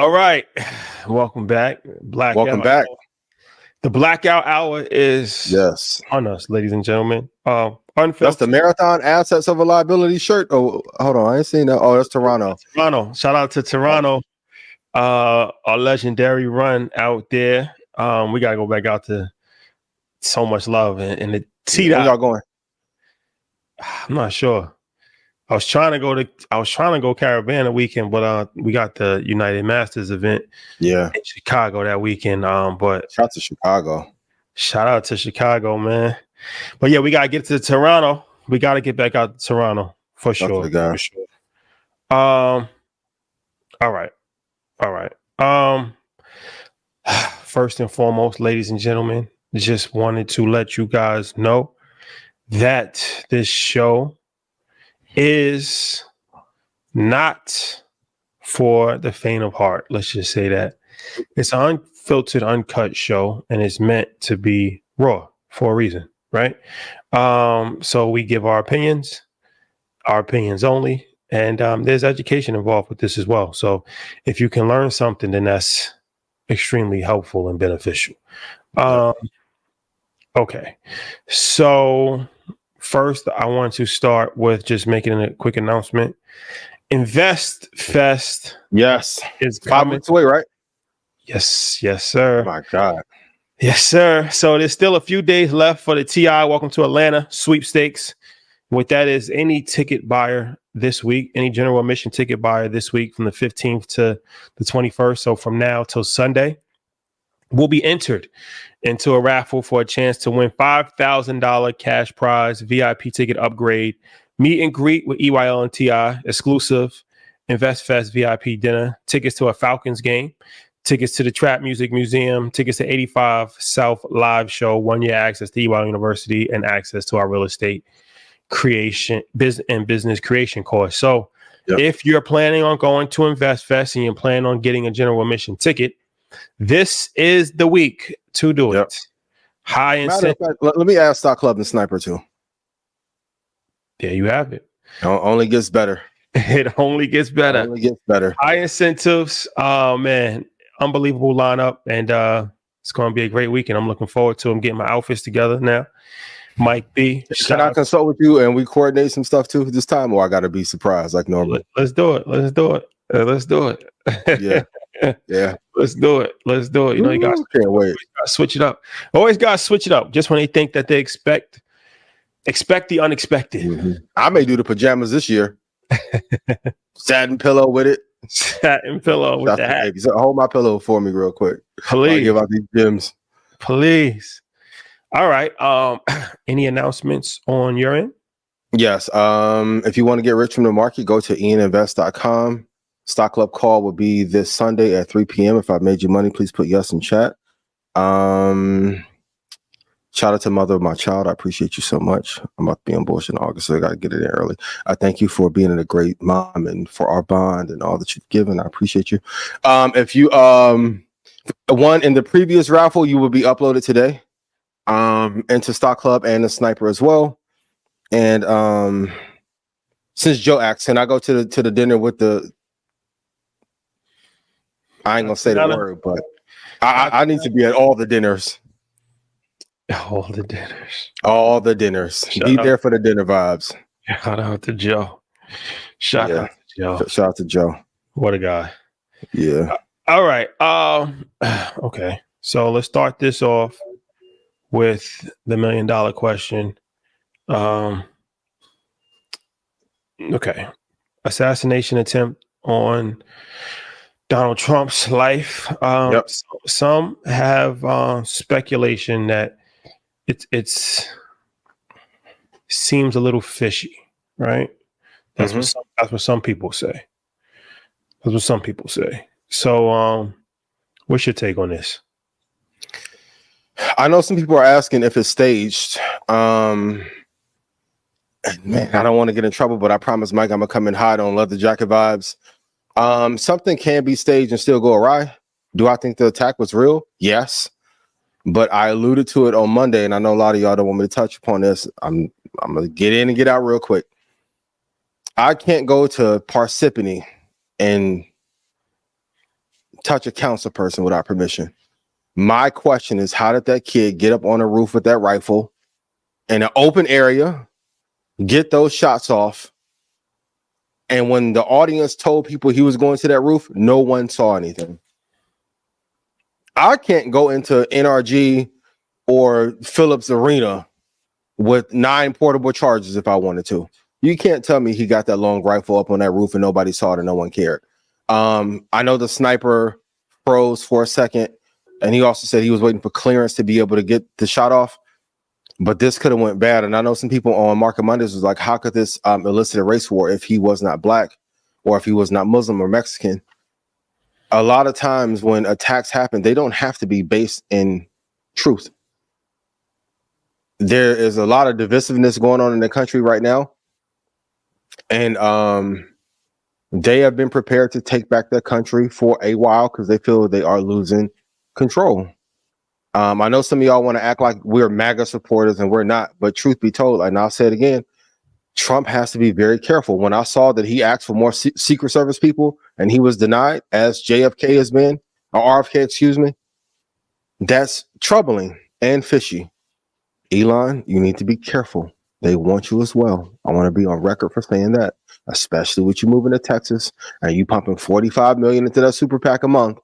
All right. Welcome back. Welcome back. The blackout hour is on us, ladies and gentlemen. That's the Marathon Assets of a Liability shirt. Oh, hold on. I ain't seen that. Oh, that's Toronto. Shout out to Toronto. Our legendary run out there. We got to go back out to so much love and the T-Dot. Where y'all going? I'm not sure. I was trying to go Caribbean a weekend, but we got the United Masters event in Chicago that weekend. But shout out to Chicago. Shout out to Chicago, man. But yeah, we gotta get to Toronto. We gotta get back out to Toronto for sure. For sure. All right. First and foremost, ladies and gentlemen, just wanted to let you guys know that this show is not for the faint of heart. Let's just say that. It's an unfiltered, uncut show, and it's meant to be raw for a reason, right? So we give our opinions only, and there's education involved with this as well. So if you can learn something, then that's extremely helpful and beneficial. Okay, so first, I want to start with just making a quick announcement. Invest Fest, is 5 weeks away, right? Yes, sir. Oh my God. Yes, sir. So there's still a few days left for the TI Welcome to Atlanta sweepstakes. What that is, any ticket buyer this week, any general admission ticket buyer this week from the 15th to the 21st, so from now till Sunday, will be entered into a raffle for a chance to win $5,000 cash prize, VIP ticket upgrade, meet and greet with EYL and TI, exclusive Invest Fest VIP dinner, tickets to a Falcons game, tickets to the Trap Music Museum, tickets to 85 South live show, 1-year access to EYL University, and access to our real estate creation business creation course. So if you're planning on going to Invest Fest and you're planning on getting a general admission ticket, this is the week to do it. High incentive. Let me ask Stock Club and Sniper too. There you have it. Only gets better. It only gets better. Only gets better. High incentives. Oh man, unbelievable lineup, and it's going to be a great weekend. I'm looking forward to. I'm getting my outfits together now. Mike B. Can I consult with you and we coordinate some stuff too this time, or I got to be surprised like normal? Let's do it. Yeah. Let's do it. You know, you guys can't wait. Switch it up. Always got to switch it up. Just when they think that they expect the unexpected. Mm-hmm. I may do the pajamas this year. Satin pillow with it. Satin pillow with the hat. So hold my pillow for me real quick. Please. I'll give out these gems. Please. All right. Any announcements on your end? Yes. If you want to get rich from the market, go to ianinvest.com. Stock Club call will be this Sunday at 3 p.m. If I've made you money, please put yes in chat. Shout out to mother of my child. I appreciate you so much. I'm about to be on bullshit in August, so I got to get it in early. I thank you for being a great mom and for our bond and all that you've given. I appreciate you. If you won in the previous raffle, you will be uploaded today into Stock Club and the Sniper as well. And since Joe asked, can I go to the dinner with the? I ain't gonna say the word, but I need to be at all the dinners. All the dinners. All the dinners. Be there for the dinner vibes. Shout out to Joe. Shout out to Joe. What a guy. Yeah. All right. Okay. So let's start this off with the $1 million question. Okay. Assassination attempt on Donald Trump's life. Some have speculation that it's seems a little fishy, right? That's what some people say. That's what some people say. So, what's your take on this? I know some people are asking if it's staged. Man, I don't want to get in trouble, but I promise Mike I'm gonna come in hot on leather jacket vibes. Something can be staged and still go awry. Do I think the attack was real? Yes. But I alluded to it on Monday, and I know a lot of y'all don't want me to touch upon this. I'm gonna get in and get out real quick. I can't go to Parsippany and touch a council person without permission. My question is, how did that kid get up on the roof with that rifle in an open area, get those shots off? And when the audience told people he was going to that roof, no one saw anything. I can't go into NRG or Phillips Arena with 9 portable charges if I wanted to. You can't tell me he got that long rifle up on that roof and nobody saw it and no one cared. I know the sniper froze for a second, and he also said he was waiting for clearance to be able to get the shot off. But this could have went bad. And I know some people on Market Mondays was like, how could this elicit a race war if he was not black or if he was not Muslim or Mexican? A lot of times when attacks happen, they don't have to be based in truth. There is a lot of divisiveness going on in the country right now. And they have been prepared to take back their country for a while because they feel they are losing control. I know some of y'all want to act like we're MAGA supporters and we're not, but truth be told, and I'll say it again, Trump has to be very careful. When I saw that he asked for more Secret Service people and he was denied, as JFK has been, or RFK, excuse me, that's troubling and fishy. Elon, you need to be careful. They want you as well. I want to be on record for saying that, especially with you moving to Texas and you pumping $45 million into that super PAC a month.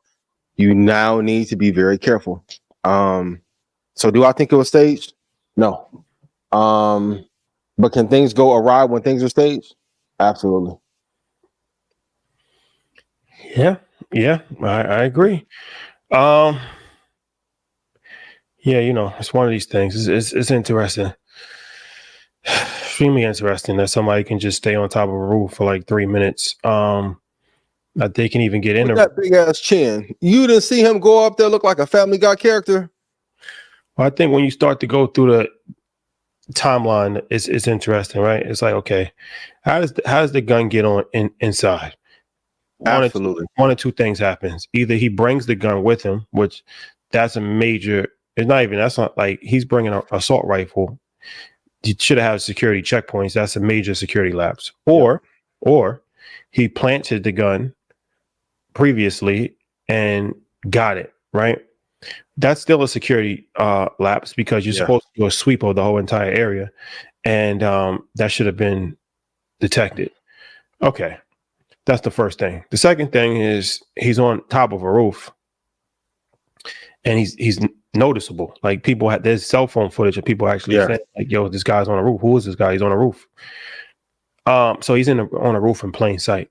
You now need to be very careful. So do I think it was staged? No. But can things go awry when things are staged? Absolutely. Yeah, I agree. Yeah, it's one of these things. It's interesting. Extremely interesting that somebody can just stay on top of a roof for like 3 minutes. That they can even get in that big ass chin. You didn't see him go up there look like a Family Guy character? Well, I think when you start to go through the timeline, it's interesting, right? It's like, okay, how does the gun get on inside? Absolutely. One or two things happens. Either he brings the gun with him, which that's a major. That's not like he's bringing an assault rifle. You should have had security checkpoints. That's a major security lapse. Or he planted the gun previously and got it, right? That's still a security lapse because you're supposed to do a sweep of the whole entire area, and that should have been detected. Okay, that's the first thing. The second thing is he's on top of a roof, and he's noticeable. Like there's cell phone footage of people actually saying, like, "Yo, this guy's on a roof. Who is this guy? He's on a roof." So he's on a roof in plain sight.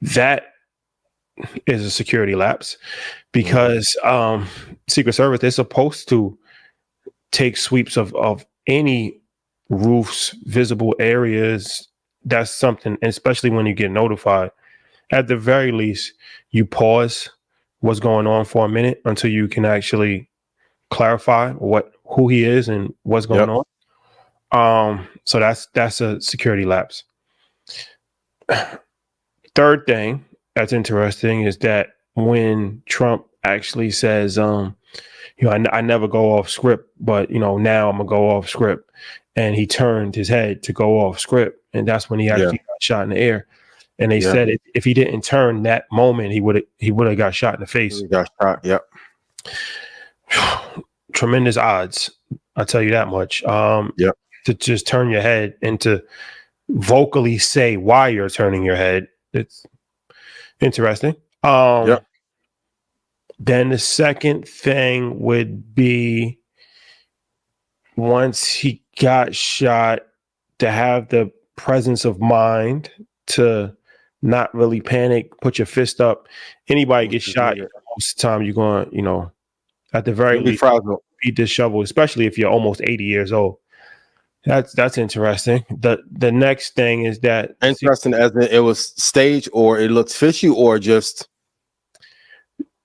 That is a security lapse because Secret Service, they're supposed to take sweeps of any roofs, visible areas. That's something, especially when you get notified. At the very least, you pause what's going on for a minute until you can actually clarify who he is and what's going on. So that's a security lapse. Third thing that's interesting is that when Trump actually says, I never go off script, but now I'm gonna go off script, and he turned his head to go off script, and that's when he actually got shot in the air. And they said if he didn't turn that moment, he would have got shot in the face. He got shot. Yep. Tremendous odds, I'll tell you that much. To just turn your head and to vocally say why you're turning your head. It's interesting. Then the second thing would be once he got shot, to have the presence of mind to not really panic, put your fist up. Anybody gets shot, most of the time you're going, at the very least, beat this shovel, especially if you're almost 80 years old. That's interesting. The next thing is that interesting as in it was staged, or it looks fishy, or just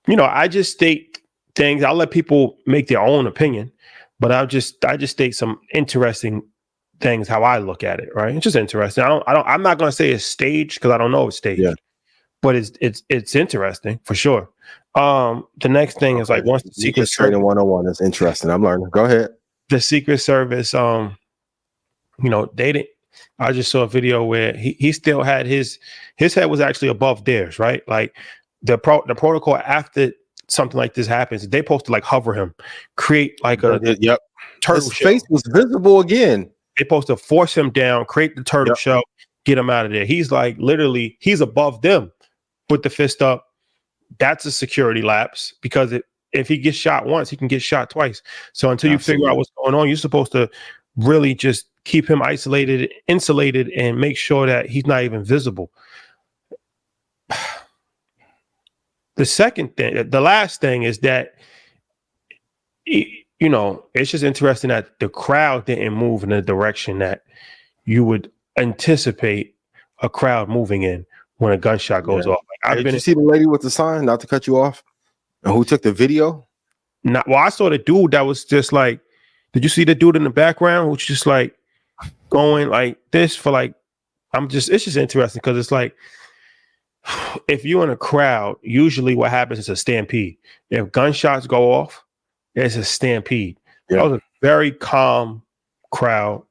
I just state things. I'll let people make their own opinion, but I just state some interesting things how I look at it. Right? It's just interesting. I'm not going to say it's staged because I don't know it's staged, but it's interesting for sure. The next thing is like once the Secret Service training 101 is interesting. I'm learning. Go ahead. The Secret Service, they didn't. I just saw a video where he still had his head was actually above theirs, right? Like the protocol after something like this happens, they supposed to like hover him, create like a Yep. turtle His shell. face was visible again. They're supposed to force him down, create the turtle shell, get him out of there. He's like literally, he's above them. Put the fist up. That's a security lapse because if he gets shot once, he can get shot twice. So until you figure out what's going on, you're supposed to really just keep him isolated, insulated, and make sure that he's not even visible. The second thing, the last thing is that, you know, it's just interesting that the crowd didn't move in the direction that you would anticipate a crowd moving in when a gunshot goes off. Like, did you see the lady with the sign, not to cut you off, and who took the video? Well, I saw the dude that was just like, did you see the dude in the background who's just like going like this for like, it's just interesting because it's like, if you're in a crowd, usually what happens is a stampede. If gunshots go off, it's a stampede. That was a very calm crowd.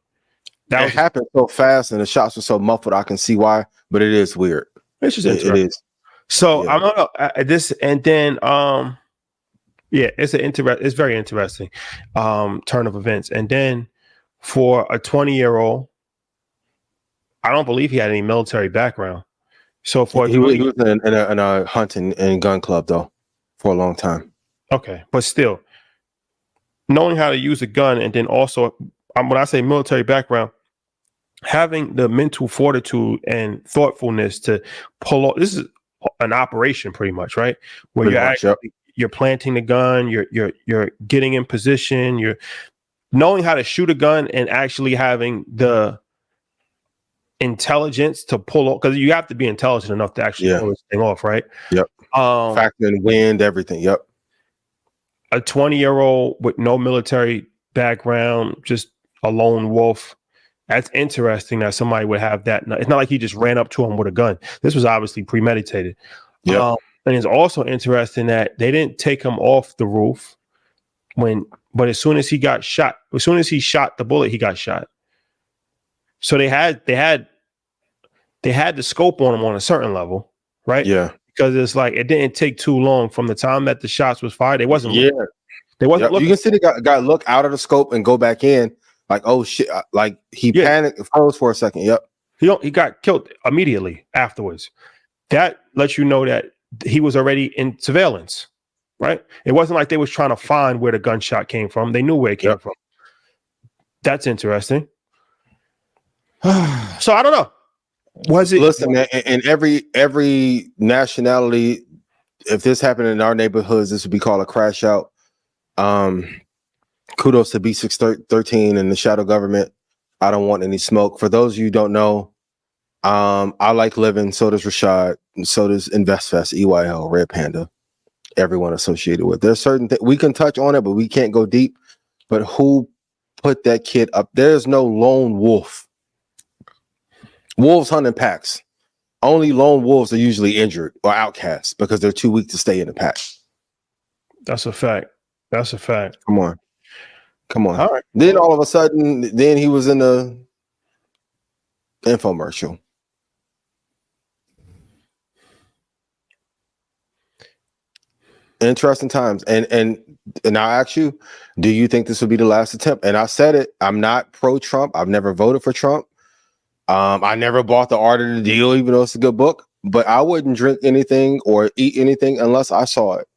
That happened so fast and the shots were so muffled. I can see why, but it is weird. It's just interesting. It is. So I don't know this, and then it's very interesting turn of events. And then for a 20-year-old, I don't believe he had any military background. So for he was in a hunting and gun club though for a long time. Okay, but still, knowing how to use a gun, and then also when I say military background, having the mental fortitude and thoughtfulness to pull off. This is an operation, pretty much, right? Where you're planting the gun, you're getting in position, you're knowing how to shoot a gun, and actually having the intelligence to pull off, because you have to be intelligent enough to actually pull this thing off, right? Yep. Factor in wind, everything. Yep. A 20-year-old with no military background, just a lone wolf. That's interesting that somebody would have that. It's not like he just ran up to him with a gun. This was obviously premeditated. Yeah. And it's also interesting that they didn't take him off the roof but as soon as he got shot, as soon as he shot the bullet, he got shot. So they had the scope on him on a certain level, right? Yeah. Because it's like it didn't take too long from the time that the shots was fired. They wasn't. They wasn't. You can see the guy look out of the scope and go back in. Like, oh shit! Like he panicked, froze for a second. Yep. He got killed immediately afterwards. That lets you know that he was already in surveillance, right? It wasn't like they was trying to find where the gunshot came from. They knew where it came from. That's interesting. So I don't know. Was it? Listen, in every nationality, if this happened in our neighborhoods, this would be called a crash out. Kudos to B613 and the shadow government. I don't want any smoke. For those of you who don't know, I like living. So does Rashad. So does InvestFest, EYL, Red Panda, everyone associated with. There's certain things we can touch on it, but we can't go deep. But who put that kid up? There's no lone wolf. Wolves hunt in packs. Only lone wolves are usually injured or outcasts because they're too weak to stay in the pack. That's a fact. That's a fact. Come on. All right. Then all of a sudden, then he was in the infomercial. Interesting times. And I ask you, do you think this will be the last attempt? And I said it, I'm not pro-Trump. I've never voted for Trump. I never bought The Art of the Deal, even though it's a good book, but I wouldn't drink anything or eat anything unless I saw it.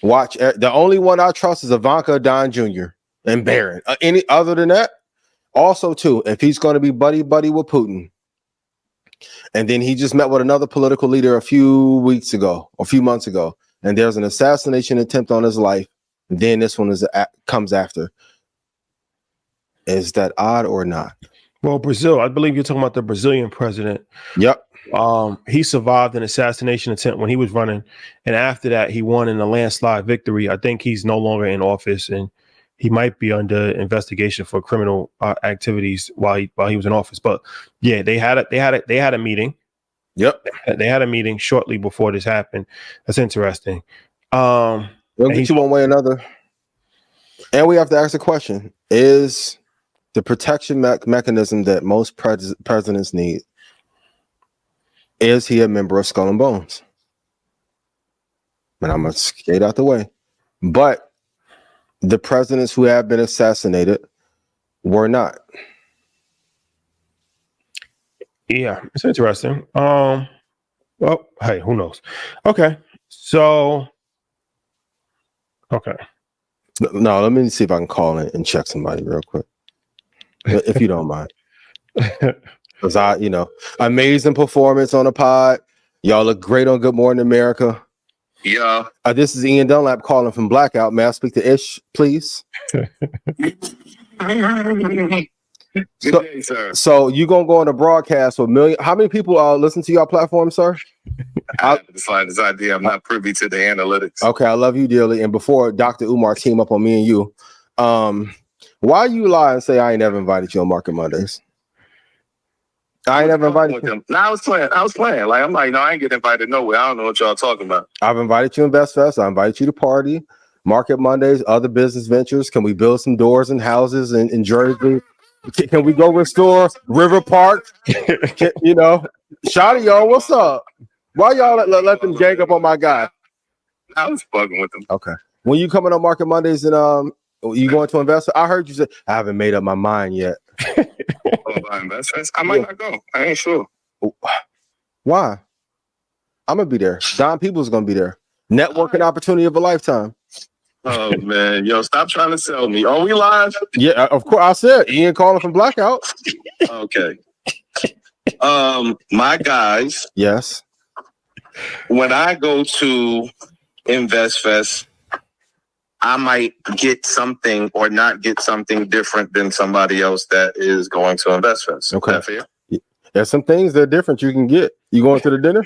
Watch. The only one I trust is Ivanka, Don Jr. and Barron. Any other than that, also too, if he's going to be buddy with Putin, and then he just met with another political leader a few months ago, and there's an assassination attempt on his life, then this one comes after. Is that odd or not? Well, Brazil, I believe you're talking about the Brazilian president. Yep. He survived an assassination attempt when he was running, and after that, he won in a landslide victory. I think he's no longer in office, and he might be under investigation for criminal activities while he was in office. But yeah, they had a meeting. Yep, they had a meeting shortly before this happened. That's interesting. They'll get you one way or another. And we have to ask the question: is the protection mechanism that most presidents need, is he a member of Skull and Bones? and I'm gonna skate out the way. But the presidents who have been assassinated were not. Yeah, it's interesting. Well, hey, who knows? Okay, so okay. No, let me see if I can call in and check somebody real quick, if you don't mind. Because amazing performance on the pod. Y'all look great on Good Morning America. Yeah. This is Ian Dunlap calling from Blackout. May I speak to Ish, please? Good day, sir. So you gonna go on a broadcast with million? How many people listen to your platform, sir? I have the slightest idea. I'm not privy to the analytics. Okay, I love you dearly. And before Dr. Umar team up on me and you, why you lie and say I ain't never invited you on Market Mondays? I ain't never invited you. No, I was playing. Like, I'm like, no, I ain't get invited nowhere. I don't know what y'all talking about. I've invited you to Invest Fest. I invited you to party, Market Mondays, other business ventures. Can we build some doors and houses in Jersey? Can we go restore River Park? Shawty, y'all, what's up? Why y'all let them gang up on my guy? I was fucking with them. Okay. When you coming on Market Mondays and you going to Invest? I heard you say I haven't made up my mind yet. I might not go. I ain't sure. Why? I'm gonna be there. Don Peoples gonna be there. Networking opportunity of a lifetime. Oh man, yo, stop trying to sell me. Are we live? Yeah, of course. I said Ian calling from Blackout. Okay. My guys. Yes. When I go to Invest Fest, I might get something or not get something different than somebody else that is going to Invest Fest. Okay. Is that fair? There's some things that are different you can get. You going to the dinner?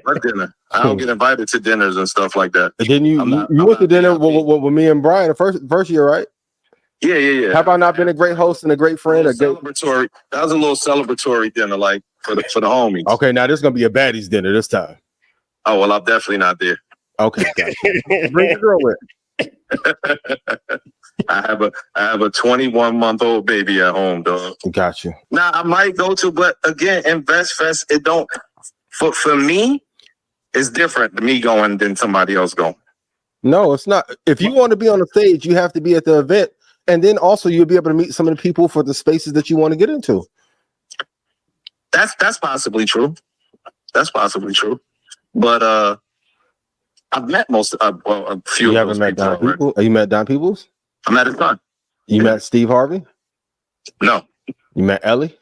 What dinner? I don't get invited to dinners and stuff like that. And then you went to dinner with me and Brian the first year, right? Yeah. Have I not been a great host and a great friend? Celebratory. That was a little celebratory dinner, like for the homies. Okay, now this is gonna be a baddies dinner this time. Oh well, I'm definitely not there. Okay, gotcha. Bring your girl with. I have a 21-month-old baby at home, dog. Got you. Now I might go to, but again, Invest Fest, it don't for me, it's different than me going than somebody else going. No, it's not. If you want to be on the stage, you have to be at the event, and then also you'll be able to meet some of the people for the spaces that you want to get into. That's possibly true. That's possibly true. But I've met a few. You haven't met Don Peoples? You met Don Peoples? I met his son. You met Steve Harvey? No. You met Ealy?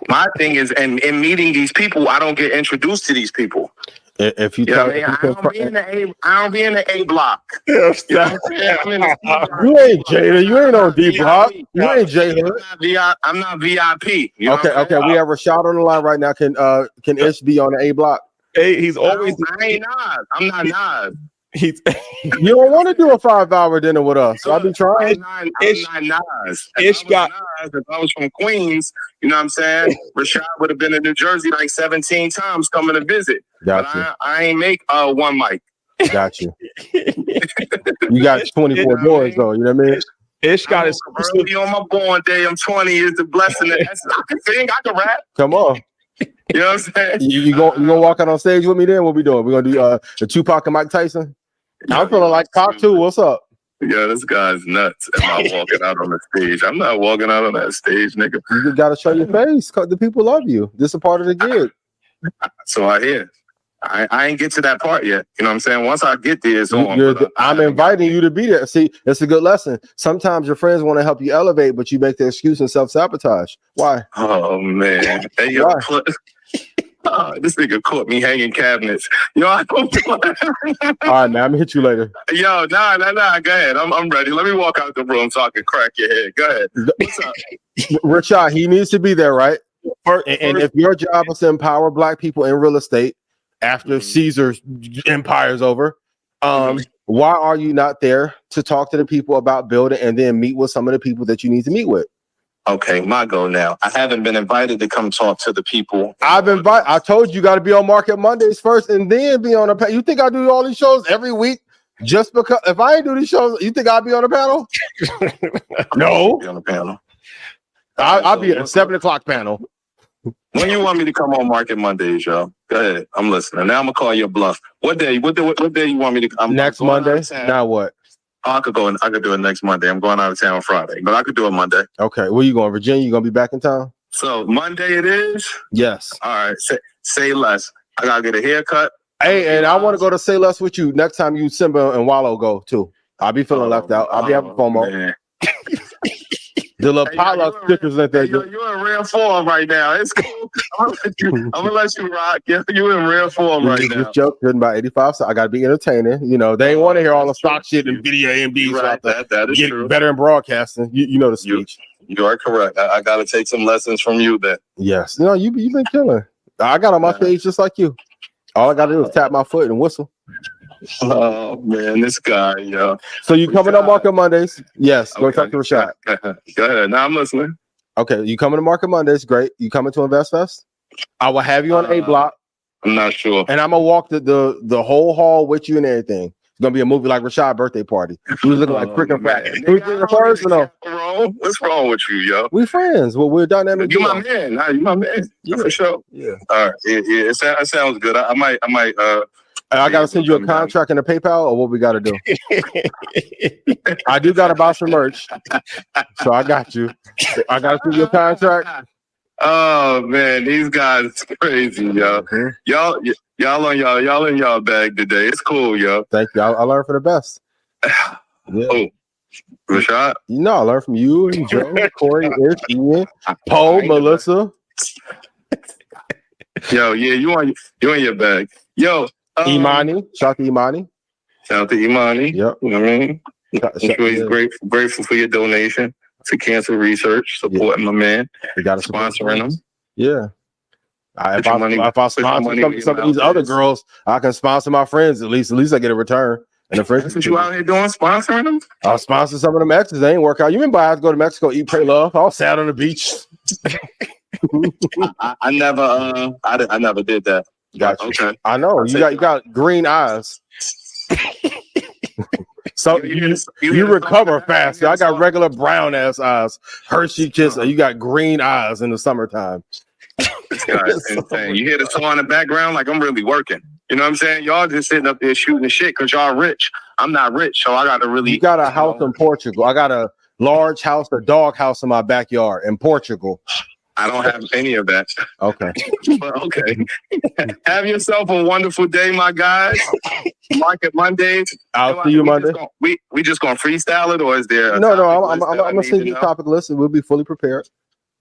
My thing is, and in meeting these people, I don't get introduced to these people. If you tell me, I don't be in the A block. You ain't Jada. You ain't on D block. You ain't Jada. I'm not VIP. Okay. We have Rashad on the line right now. Can Ish be on the A block? Hey, he's always. I ain't Nas. I'm not Nas. You don't want to do a 5-hour dinner with us. So I've been trying. I'm not Nas. If I was from Queens, you know what I'm saying? Rashad would have been in New Jersey like 17 times coming to visit. Gotcha. I ain't make one mic. Got you. You got 24 doors though. You know what I mean? Ish got his early on my born day. I'm 20 is the blessing. I can sing. I can rap. Come on. You know what I'm saying? You gonna walk out on stage with me then? What we doing? We're gonna do the Tupac and Mike Tyson. I'm feeling like Pac too. What's up? Yeah, this guy's nuts. Am I walking out on the stage? I'm not walking out on that stage, nigga. You just gotta show your face. The people love you. This is a part of the gig. So I hear. I ain't get to that part yet. You know what I'm saying? Once I get there, it's on. I'm inviting you to be there. See, it's a good lesson. Sometimes your friends want to help you elevate, but you make the excuse and self-sabotage. Why? Oh man. Hey, yo, this nigga caught me hanging cabinets. Yo, I don't. All right, man. I'm gonna hit you later. Yo, nah. Go ahead. I'm ready. Let me walk out the room so I can crack your head. Go ahead. What's up? Rashad, he needs to be there, right? And if your job is to empower Black people in real estate after Caesar's empire's over, why are you not there to talk to the people about building and then meet with some of the people that you need to meet with? Okay, my go now. I haven't been invited to come talk to the people. I told you got to be on Market Mondays first and then be on a panel. You think I do all these shows every week just because? If I ain't do these shows, you think I'll be on a panel? No. Be on the panel. I'll be at a 7 o'clock panel. When you want me to come on Market Mondays, yo? Go ahead. I'm listening. Now I'm gonna call your bluff. What day? What day you want me to come? Next Monday? Now what? Oh, I could do it next Monday. I'm going out of town Friday, but I could do it Monday. Okay. Where you going? Virginia? You gonna be back in town? So Monday it is? Yes. All right. Say less. I gotta get a haircut. Hey, and I want to go to Say Less with you next time you, Simba and Wallow go too. I'll be feeling left out. I'll be having FOMO. Man. The little potluck stickers that they do. You're in real form right now. It's cool. I'm gonna let you rock. You're in real form right now. This joke good about 85, so I gotta be entertaining. You know, they ain't want to hear all the stock shit and video AMDs. Right, that is true. Better in broadcasting. You know the speech. You are correct. I gotta take some lessons from you then. Yes. No, you've been killing. I got on my page just like you. All I gotta do is tap my foot and whistle. Oh man, this guy, yo. So you coming on Market Mondays? Yes. Go talk to Rashad. Go ahead. Now I'm listening. Okay, you coming to Market Mondays? Great. You coming to Invest Fest? I will have you on A block. I'm not sure. And I'm gonna walk the whole hall with you and everything. It's gonna be a movie like Rashad birthday party. We was looking like freaking fat. We first or no? What's wrong with you, yo? We friends. Well, we're dynamic. You my man. Nah, you my man. Yeah, for sure. Yeah. All right. Yeah. It sounds good. I might. I gotta send you a contract and a PayPal, or what we gotta do? I do gotta buy some merch, so I got you. I gotta send you a contract. Oh man, these guys crazy, yo. Mm-hmm. Y'all in y'all bag today. It's cool, yo. Thank you. I learned for the best. Yeah. Oh, Rashad? You know, I learned from you and Joe, Corey, Ish, Ian, Poe, Melissa. Yo, yeah, you in your bag. Yo, Imani. Shout out to Imani. Shout out to Imani. Yep. You know what I mean? I'm sure he's grateful for your donation to cancer research, supporting my man. We got to sponsoring him. Yeah. If I sponsor some of these other girls, I can sponsor my friends. At least I get a return. And the friends. That's what you out here doing, sponsoring them? I'll sponsor some of them exes. They ain't work out. You remember I had to go to Mexico, eat, pray, love. I was sad on the beach. I never did that. Got you. Okay. I know. You got green eyes. So you recover fast. I got regular brown ass eyes. Hershey kiss. You got green eyes in the summertime. This guy is insane. You hear the song in the background like I'm really working. You know what I'm saying? Y'all just sitting up there shooting the shit because y'all rich. I'm not rich, so I got to really. You got a house in Portugal. I got a large house, a dog house in my backyard in Portugal. I don't have any of that. Okay. But okay. Have yourself a wonderful day, my guys. Market Mondays. I'll see you Monday. We just gonna freestyle it, or is there? No. I'm gonna send you the topic list, and we'll be fully prepared.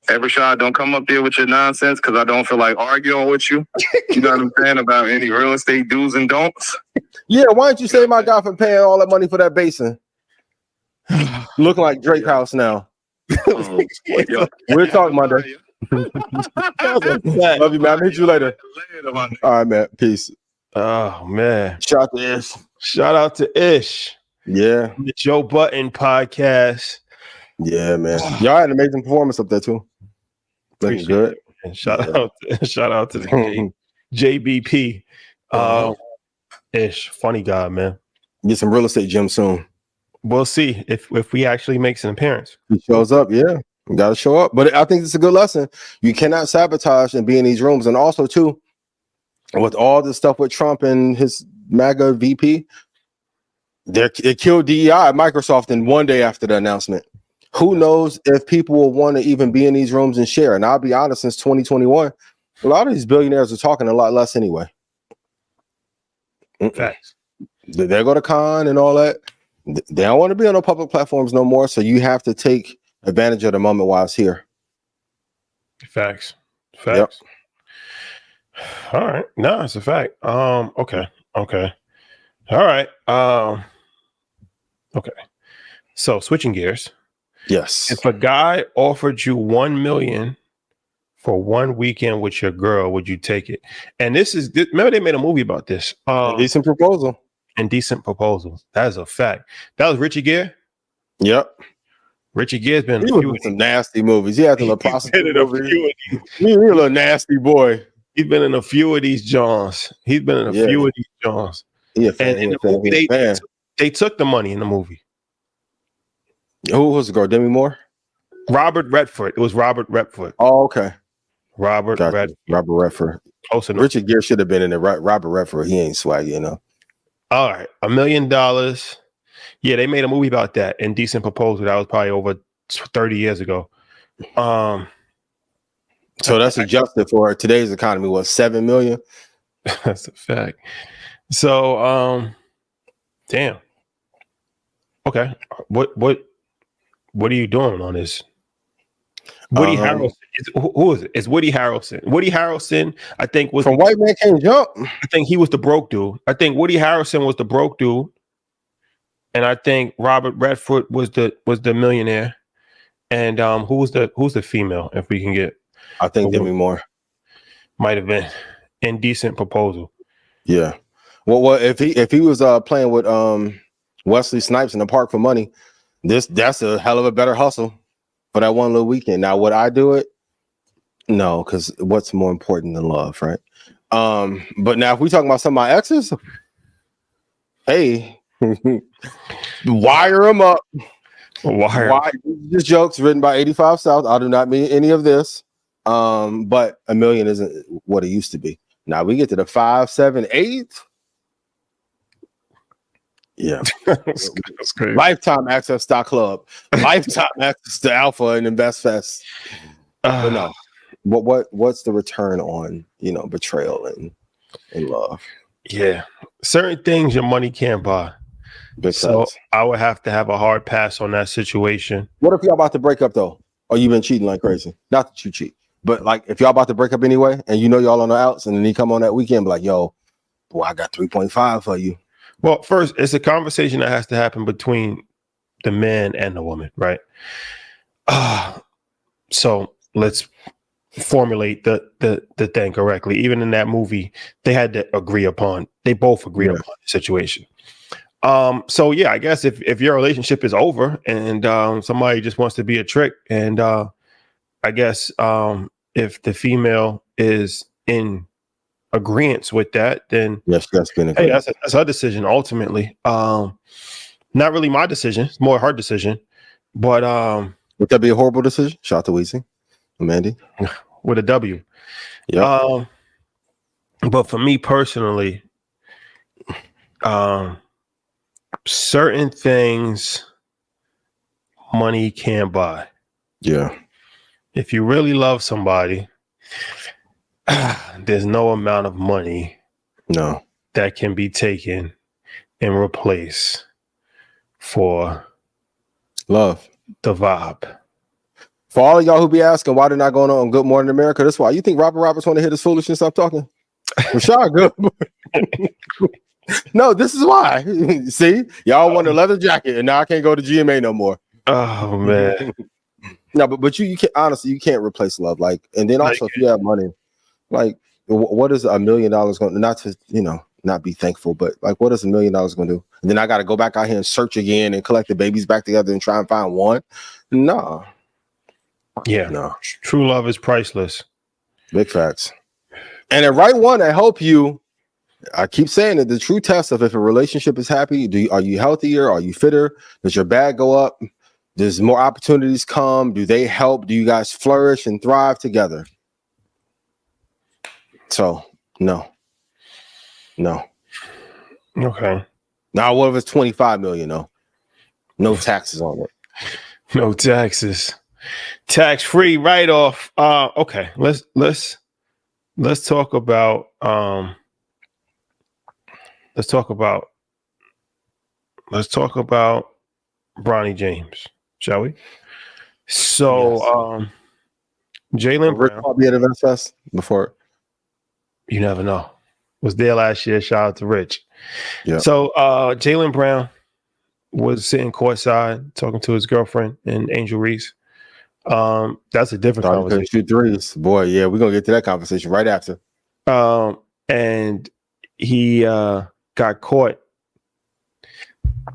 Hey, Rashad, don't come up there with your nonsense because I don't feel like arguing with you. You know what I'm saying about any real estate do's and don'ts. Yeah, why don't you save my guy from paying all that money for that basin? Looking like Drake House now. We'll talk Monday. Love you, man. I'll hit you later. All right, man. Peace. Oh man. Shout out to Ish. Shout out to Ish. Yeah. The Joe Button podcast. Yeah, man. Y'all had an amazing performance up there too. Looking good. And shout out to the JBP. Ish, funny guy, man. Get some real estate gym soon. We'll see if we actually makes an appearance. He shows up, yeah. You gotta show up. But I think it's a good lesson. You cannot sabotage and be in these rooms. And also, too, with all this stuff with Trump and his MAGA VP, it killed DEI at Microsoft in one day after the announcement. Who knows if people will want to even be in these rooms and share? And I'll be honest, since 2021, a lot of these billionaires are talking a lot less anyway. Facts. They go to Khan and all that. They don't want to be on no public platforms no more. So you have to take advantage of the moment while it's here. Facts. Yep. All right. No, it's a fact. Okay. All right. Okay. So switching gears. Yes. If a guy offered you $1 million for one weekend with your girl, would you take it? And remember they made a movie about this. Decent proposal. Indecent proposal. That is a fact. That was Richie Gere. Yep. Richie Gere's been in some nasty movies. He had a prostitute movies. He's a little nasty boy. He's been in a few of these Johns. He's been in a few of these Johns. Yeah, and in the movie, they took the money in the movie. Who was the girl? Demi Moore? Robert Redford. It was Robert Redford. Oh, okay. Robert Redford. close enough. Richard Gere should have been in it. Robert Redford, he ain't swag, you know. All right, $1 million. Yeah, they made a movie about that. Indecent Proposal. That was probably over 30 years ago. So that's adjusted for today's economy. What, 7 million? That's a fact. So, damn. Okay, what are you doing on this? Woody Harrelson. Who is it? It's Woody Harrelson. Woody Harrelson, I think, was from White Man Can't Jump. I think he was the broke dude. I think Woody Harrelson was the broke dude, and I think Robert Redford was the millionaire. And who's the female? If we can get, I think Demi Moore might have been Indecent Proposal. Yeah. Well, if he was playing with Wesley Snipes in the Park for money, that's a hell of a better hustle for that one little weekend. Now, would I do it? No, because what's more important than love, right? But now if we talking about some of my exes, hey, wire them up. Why? Just jokes written by 85 South. I do not mean any of this. But $1 million isn't what it used to be. Now we get to the 5, 7, 8. Yeah. That's crazy. Lifetime access stock club. Lifetime access to Alpha and Invest Fest. But no. What's the return on, betrayal and love? Yeah. Certain things your money can't buy. So I would have to have a hard pass on that situation. What if y'all about to break up though? Or you've been cheating like crazy? Not that you cheat, but like if y'all about to break up anyway, and y'all on the outs, and then he come on that weekend, be like, yo, boy, I got 3.5 for you. Well, first, it's a conversation that has to happen between the man and the woman, right? So let's formulate the thing correctly. Even in that movie, they had to they both agreed upon the situation. So yeah, I guess if your relationship is over and somebody just wants to be a trick, and I guess if the female is in agreement with that, then yes, that's been hey, that's her decision ultimately. Not really my decision; it's more her decision. But would that be a horrible decision? Shout out to Weezy, Mandy, with a W. Yeah. But for me personally, certain things money can't buy. Yeah. If you really love somebody, there's no amount of money that can be taken and replaced for love. The vibe. For all of y'all who be asking why they're not going on Good Morning America, that's why. You think Robert Roberts want to hear this foolishness I'm talking? Rashad, good. No, this is why. See, y'all want a leather jacket, and now I can't go to GMA no more. Oh man. No, but you can't, honestly, you can't replace love. Like, and then also if you have money, like, what is $1 million going to, not to, not be thankful, but like, what is $1 million going to do? And then I got to go back out here and search again and collect the babies back together and try and find one. No. Yeah. No. True love is priceless. Big facts. And the right one, I hope you, I keep saying that the true test of if a relationship is happy, are you healthier? Are you fitter? Does your bag go up? Does more opportunities come? Do they help? Do you guys flourish and thrive together? So, no. Okay. Now, what if it's 25 million though? No taxes on it. No taxes. Tax-free write-off. Okay. Let's talk about Bronny James, shall we? So yes. Jaylen Brown. I'll be at Event Fest before. You never know. Was there last year. Shout out to Rich. Yeah. So Jaylen Brown was sitting courtside talking to his girlfriend and Angel Reese. That's a different conversation. Shoot threes. Boy, yeah, we're gonna get to that conversation right after. And he got caught.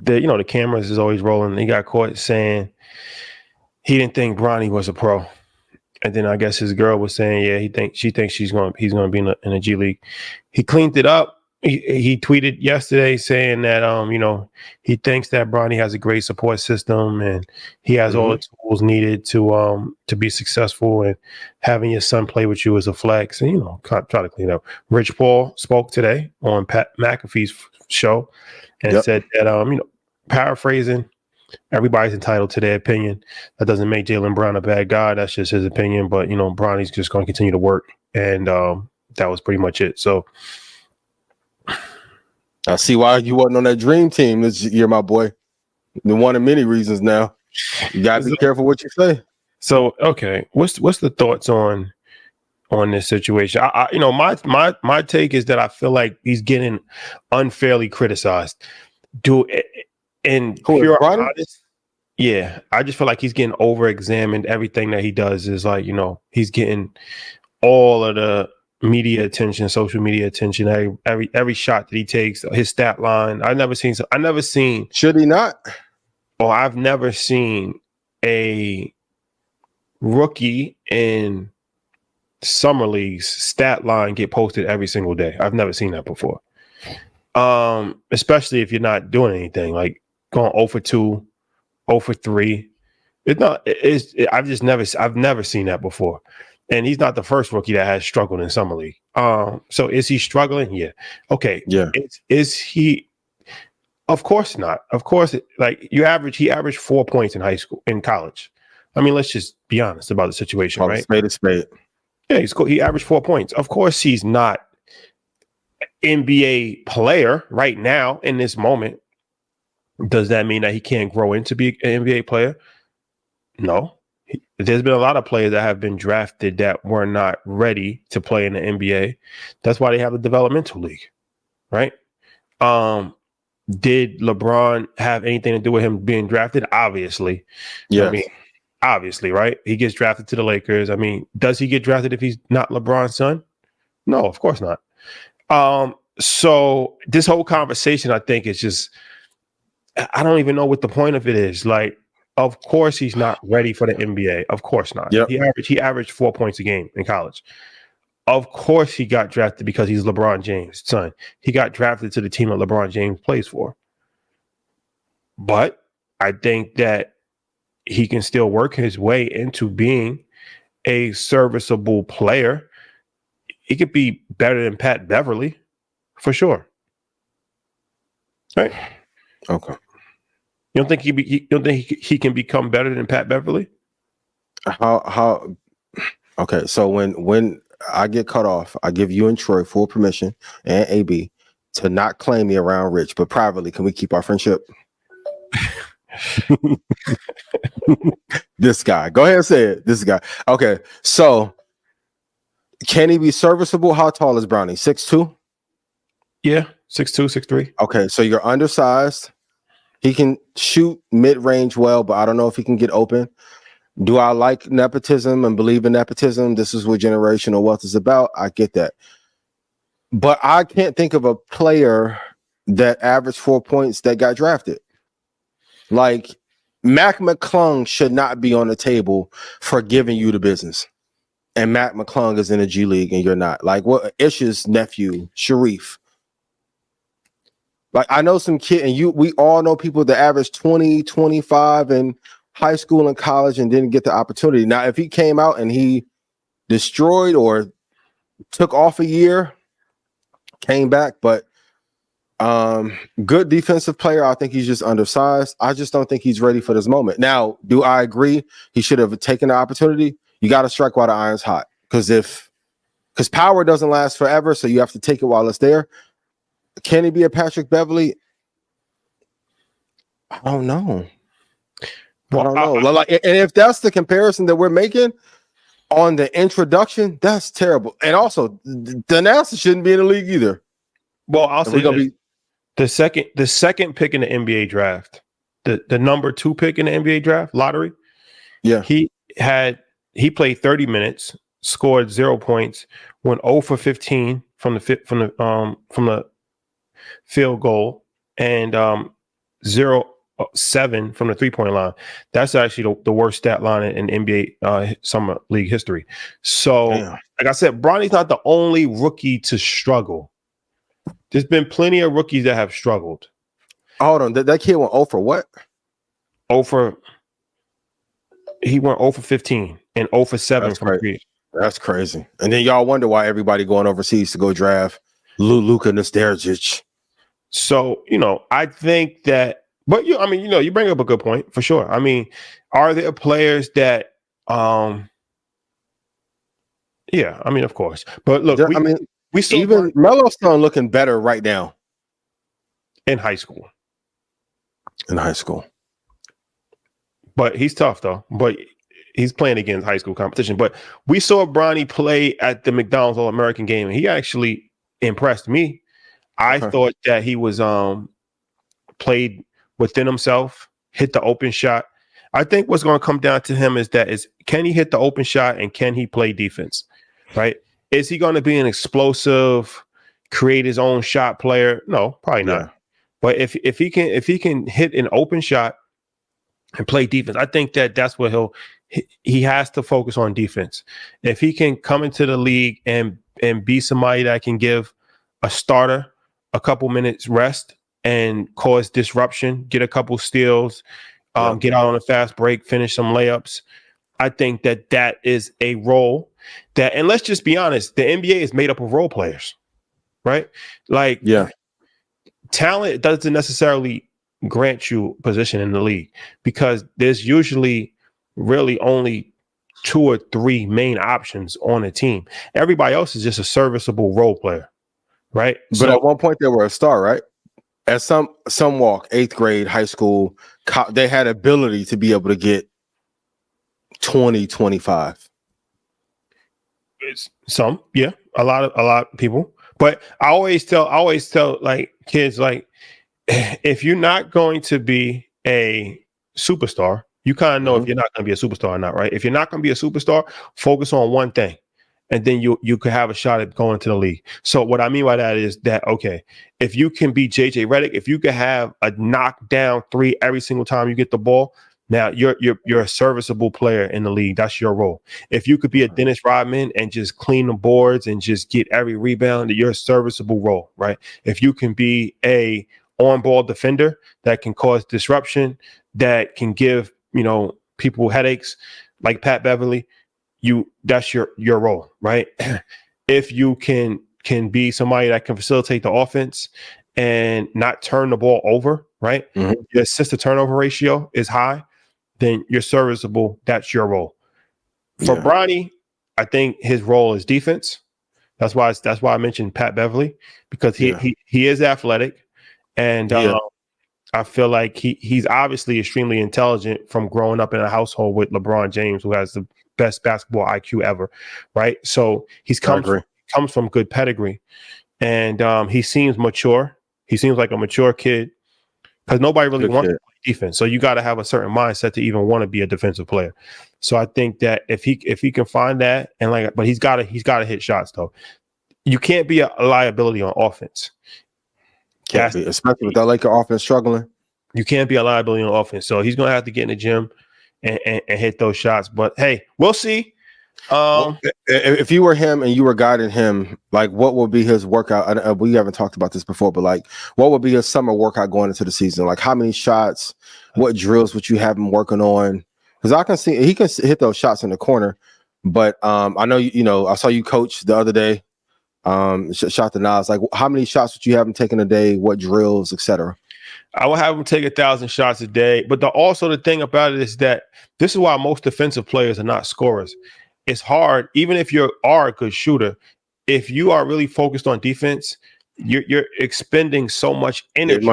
The cameras is always rolling. He got caught saying he didn't think Bronny was a pro. And then I guess his girl was saying, yeah, he thinks he's gonna be in a G League. He cleaned it up, he tweeted yesterday saying that he thinks that Bronny has a great support system and he has all the tools needed to be successful, and having your son play with you as a flex, and try to clean up. Rich Paul spoke today on Pat McAfee's show and said that paraphrasing, everybody's entitled to their opinion. That doesn't make Jaylen Brown a bad guy. That's just his opinion. But Bronny's just going to continue to work, and that was pretty much it. So. I see why you wasn't on that dream team this year, my boy. The one of many reasons now. You gotta be careful what you say. So, okay, what's the thoughts on this situation? My take is that I feel like he's getting unfairly criticized. Yeah, I just feel like he's getting over-examined. Everything that he does is like, he's getting all of the media attention, social media attention, every shot that he takes, his stat line. I've never seen. Should he not? I've never seen a rookie in summer leagues stat line get posted every single day. I've never seen that before. Especially if you're not doing anything, like going 0 for 2, 0 for 3. I've never seen that before. And he's not the first rookie that has struggled in summer league. So is he struggling? Yeah. Okay. Yeah. Is he? Of course not. Of course, he averaged 4 points in college. I mean, let's just be honest about the situation, right? Spade to spade. Yeah, he averaged 4 points. Of course, he's not an NBA player right now in this moment. Does that mean that he can't grow into be an NBA player? No. There's been a lot of players that have been drafted that were not ready to play in the NBA. That's why they have the developmental league, right? Did LeBron have anything to do with him being drafted? Obviously. Yeah. I mean, obviously, right? He gets drafted to the Lakers. I mean, does he get drafted if he's not LeBron's son? No, of course not. So this whole conversation, I think, is just, I don't even know what the point of it is. Like, of course he's not ready for the NBA. Of course not. Yep. He averaged 4 points a game in college. Of course he got drafted because he's LeBron James' son. He got drafted to the team that LeBron James plays for. But I think that he can still work his way into being a serviceable player. He could be better than Pat Beverly, for sure. Right? Okay. You don't think he can become better than Pat Beverly? How? Okay, so when I get cut off, I give you and Troy full permission and AB to not claim me around Rich, but privately, can we keep our friendship? This guy, go ahead and say it. This guy. Okay, so can he be serviceable? How tall is Bronny? 6'2"? Yeah, 6'2", 6'3". Okay, so you're undersized. He can shoot mid-range well, but I don't know if he can get open. Do I like nepotism and believe in nepotism? This is what generational wealth is about. I get that. But I can't think of a player that averaged 4 points that got drafted. Like, Mac McClung should not be on the table for giving you the business. And Mac McClung is in the G League and you're not. Like, what Ish's nephew, Sharif. Like, I know some kid, and we all know people that average 20, 25 in high school and college and didn't get the opportunity. Now, if he came out and he destroyed or took off a year, came back, but good defensive player. I think he's just undersized. I just don't think he's ready for this moment. Now, do I agree he should have taken the opportunity? You got to strike while the iron's hot, because power doesn't last forever, so you have to take it while it's there. Can he be a Patrick Beverly? I don't know. I don't know. Like, and if that's the comparison that we're making on the introduction, that's terrible. And also, the NASA shouldn't be in the league either. Well, I'll say the second pick in the NBA draft, the number 2 pick in the NBA draft lottery. Yeah, he played 30 minutes, scored 0 points, went 0 for 15 from the field goal, and 0-7 from the 3-point line. That's actually the worst stat line in NBA summer league history. So, like I said, Bronny's not the only rookie to struggle. there's been plenty of rookies that have struggled. Hold on, that kid went 0 for what? He went 0 for 15 and 0 for 7 from three. That's crazy. And then y'all wonder why everybody going overseas to go draft Luka Nesteric. So, I think that, but you bring up a good point for sure. I mean, are there players that, yeah, I mean, of course. But look, we saw even Melo's Stone looking better right now. In high school. But he's tough though. But he's playing against high school competition. But we saw Bronny play at the McDonald's All-American game, and he actually impressed me. I thought that he was played within himself, hit the open shot. I think what's going to come down to him is can he hit the open shot and can he play defense? Right? Is he going to be an explosive, create his own shot player? No, probably not. But if he can hit an open shot and play defense, I think that's what he has to focus on defense. If he can come into the league and be somebody that can give a starter a couple minutes rest and cause disruption, get a couple steals, get out on a fast break, finish some layups, I think that is a role that, and let's just be honest, the NBA is made up of role players, right? Like, talent doesn't necessarily grant you position in the league because there's usually really only 2 or 3 main options on a team. Everybody else is just a serviceable role player, right? But at one point they were a star, right? At some walk, 8th grade, high school, they had ability to be able to get 20, 25. It's some, yeah, a lot of people. But I always tell like kids, like, if you're not going to be a superstar, you kind of know if you're not going to be a superstar or not, right? If you're not going to be a superstar, focus on one thing, and then you could have a shot at going to the league. So what I mean by that is that, okay, if you can be JJ Redick, if you can have a knockdown 3 every single time you get the ball, now you're a serviceable player in the league. That's your role. If you could be a Dennis Rodman and just clean the boards and just get every rebound, you're a serviceable role, right? If you can be a on-ball defender that can cause disruption, that can give people headaches, like Pat Beverly, that's your role, right? If you can be somebody that can facilitate the offense and not turn the ball over, right? Your assist to turnover ratio is high, then you're serviceable. That's your role. For Bronny, I think his role is defense. That's why I mentioned Pat Beverly, because he is athletic, and I feel like he's obviously extremely intelligent from growing up in a household with LeBron James, who has the best basketball IQ ever, right? So comes from good pedigree, and he seems mature. He seems like a mature kid, because nobody really wants to play defense. So you got to have a certain mindset to even want to be a defensive player. So I think that if he can find that, and but he's got to hit shots though. You can't be a liability on offense. Can't be, especially with that Laker offense struggling. You can't be a liability on offense. So he's gonna have to get in the gym and hit those shots. But hey, we'll see. If you were him and you were guiding him, like, what would be his workout? We haven't talked about this before, but like, what would be his summer workout going into the season? Like, how many shots? What drills would you have him working on? Because I can see he can hit those shots in the corner, but I know I saw you coach the other day. Shot the Nas. Like, how many shots would you have him taking a day? What drills, etc.? I will have him take 1,000 shots a day. But also the thing about it is that this is why most defensive players are not scorers. It's hard, even if you are a good shooter, if you are really focused on defense, you're expending so much energy.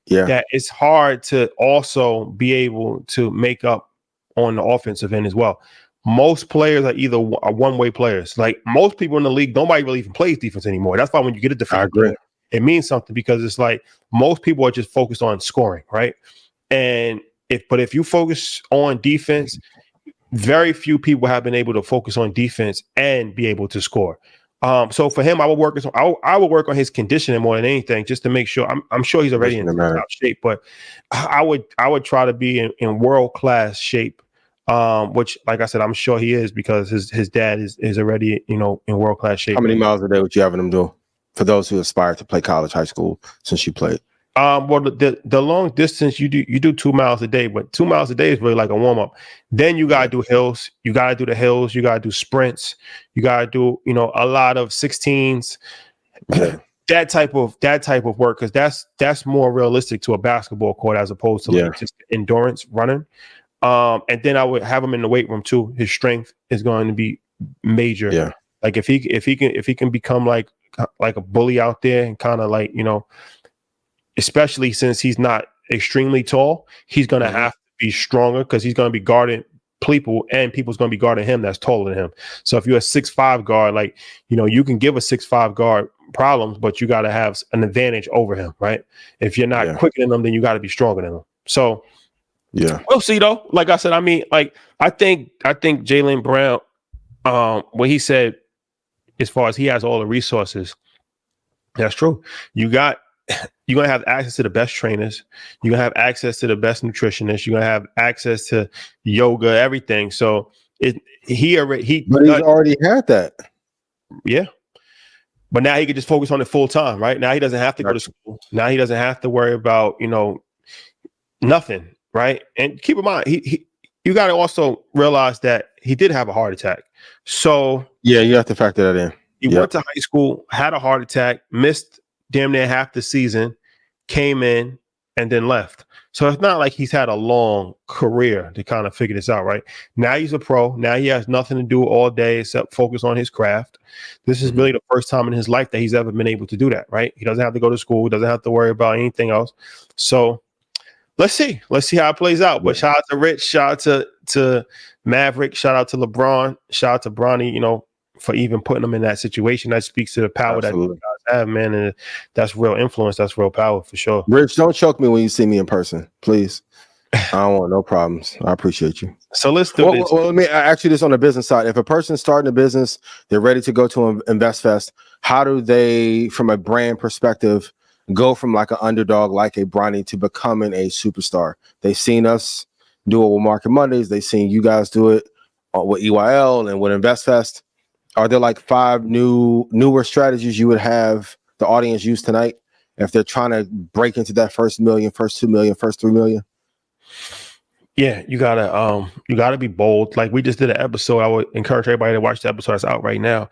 That it's hard to also be able to make up on the offensive end as well. Most players are either one-way players. Like, most people in the league, nobody really even plays defense anymore. That's why when you get a defense, it means something, because it's like most people are just focused on scoring, right? And if you focus on defense, very few people have been able to focus on defense and be able to score. So for him, I would work on his conditioning more than anything, just to make sure. I'm sure he's already in top shape, but I would try to be in world-class shape. Which, like I said, I'm sure he is, because his dad is already, in world-class shape. How many miles a day would you having him do? for those who aspire to play college, high school, since you played? Well, the long distance you do 2 miles a day, but 2 miles a day is really like a warm up. Then you gotta do hills. You gotta do the hills. You gotta do sprints. You gotta do a lot of 16s. Yeah. that type of work, because that's more realistic to a basketball court as opposed to like just endurance running. And then I would have him in the weight room too. His strength is going to be major. Yeah. Like if he can become like a bully out there and kind of like especially since he's not extremely tall, he's going to have to be stronger because he's going to be guarding people, and people's going to be guarding him that's taller than him. So if you're a 6'5" guard, like, you can give a 6'5" guard problems, but you got to have an advantage over him, right? If you're not quicker than him, then you got to be stronger than him. So we'll see though. Like I said, I mean, like I think Jaylen Brown, what he said, as far as he has all the resources, that's true. You're going to have access to the best trainers. You're going to have access to the best nutritionists. You're going to have access to yoga, everything. So he's already had that. Yeah. But now he can just focus on it full time, right? Now he doesn't have to go to school. Now he doesn't have to worry about, nothing, right? And keep in mind, you got to also realize that he did have a heart attack. So yeah, you have to factor that in. He went to high school, had a heart attack, missed damn near half the season, came in, and then left. So it's not like he's had a long career to kind of figure this out, right? Now he's a pro. Now he has nothing to do all day except focus on his craft. This is really the first time in his life that he's ever been able to do that, right? He doesn't have to go to school, doesn't have to worry about anything else. So let's see how it plays out. But shout out to Rich, shout out to Maverick, shout out to LeBron, shout out to Bronny, for even putting them in that situation. That speaks to the power that you guys have, man. And that's real influence. That's real power for sure. Rich, don't choke me when you see me in person, please. I don't want no problems. I appreciate you. So let's do this. Well, let me ask you this on the business side. If a person's starting a business, they're ready to go to InvestFest, how do they, from a brand perspective, go from like an underdog like a Bronny to becoming a superstar? They've seen us do it with Market Mondays. They've seen you guys do it with EYL and with InvestFest. Are there like 5 newer strategies you would have the audience use tonight if they're trying to break into that first million, first 2 million, first 3 million? Yeah, you gotta be bold. Like we just did an episode. I would encourage everybody to watch the episode that's out right now.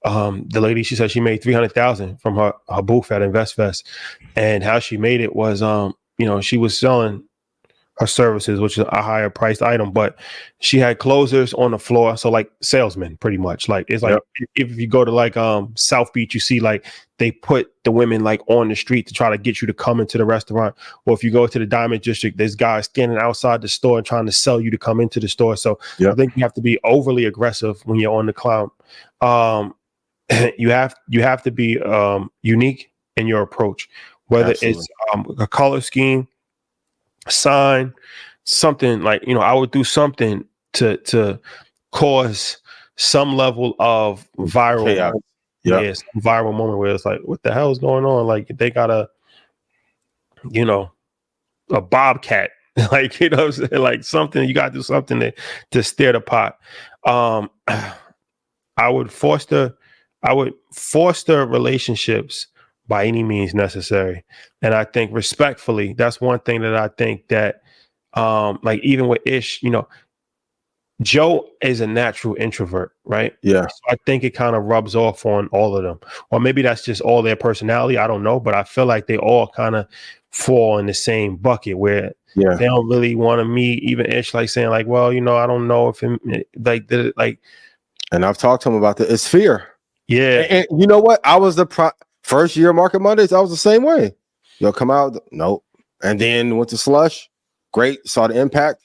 The lady, she said she made $300,000 from her booth at InvestFest, and how she made it was, she was selling her services, which is a higher priced item, but she had closers on the floor. So like salesmen, pretty much. Like it's like if you go to like South Beach, you see like they put the women like on the street to try to get you to come into the restaurant. Or if you go to the Diamond District, there's guys standing outside the store and trying to sell you to come into the store. So I think you have to be overly aggressive when you're on the clown. You have to be unique in your approach, whether it's a color scheme, sign, something like, I would do something to cause some level of viral viral moment where it's like, what the hell is going on? Like they got a bobcat, like, what I'm saying? Like something, you gotta do something to stir the pot. I would foster relationships by any means necessary. And I think respectfully, that's one thing that I think that, like even with Ish, Joe is a natural introvert, right? Yeah. So I think it kind of rubs off on all of them. Or maybe that's just all their personality. I don't know, but I feel like they all kind of fall in the same bucket where they don't really want to meet. Even Ish, like saying like, well, I don't know if like. And I've talked to him about that. It's fear. Yeah. And you know what? I was the first year Market Mondays. I was the same way. You'll come out. Nope. And then went to Slush. Great. Saw the impact.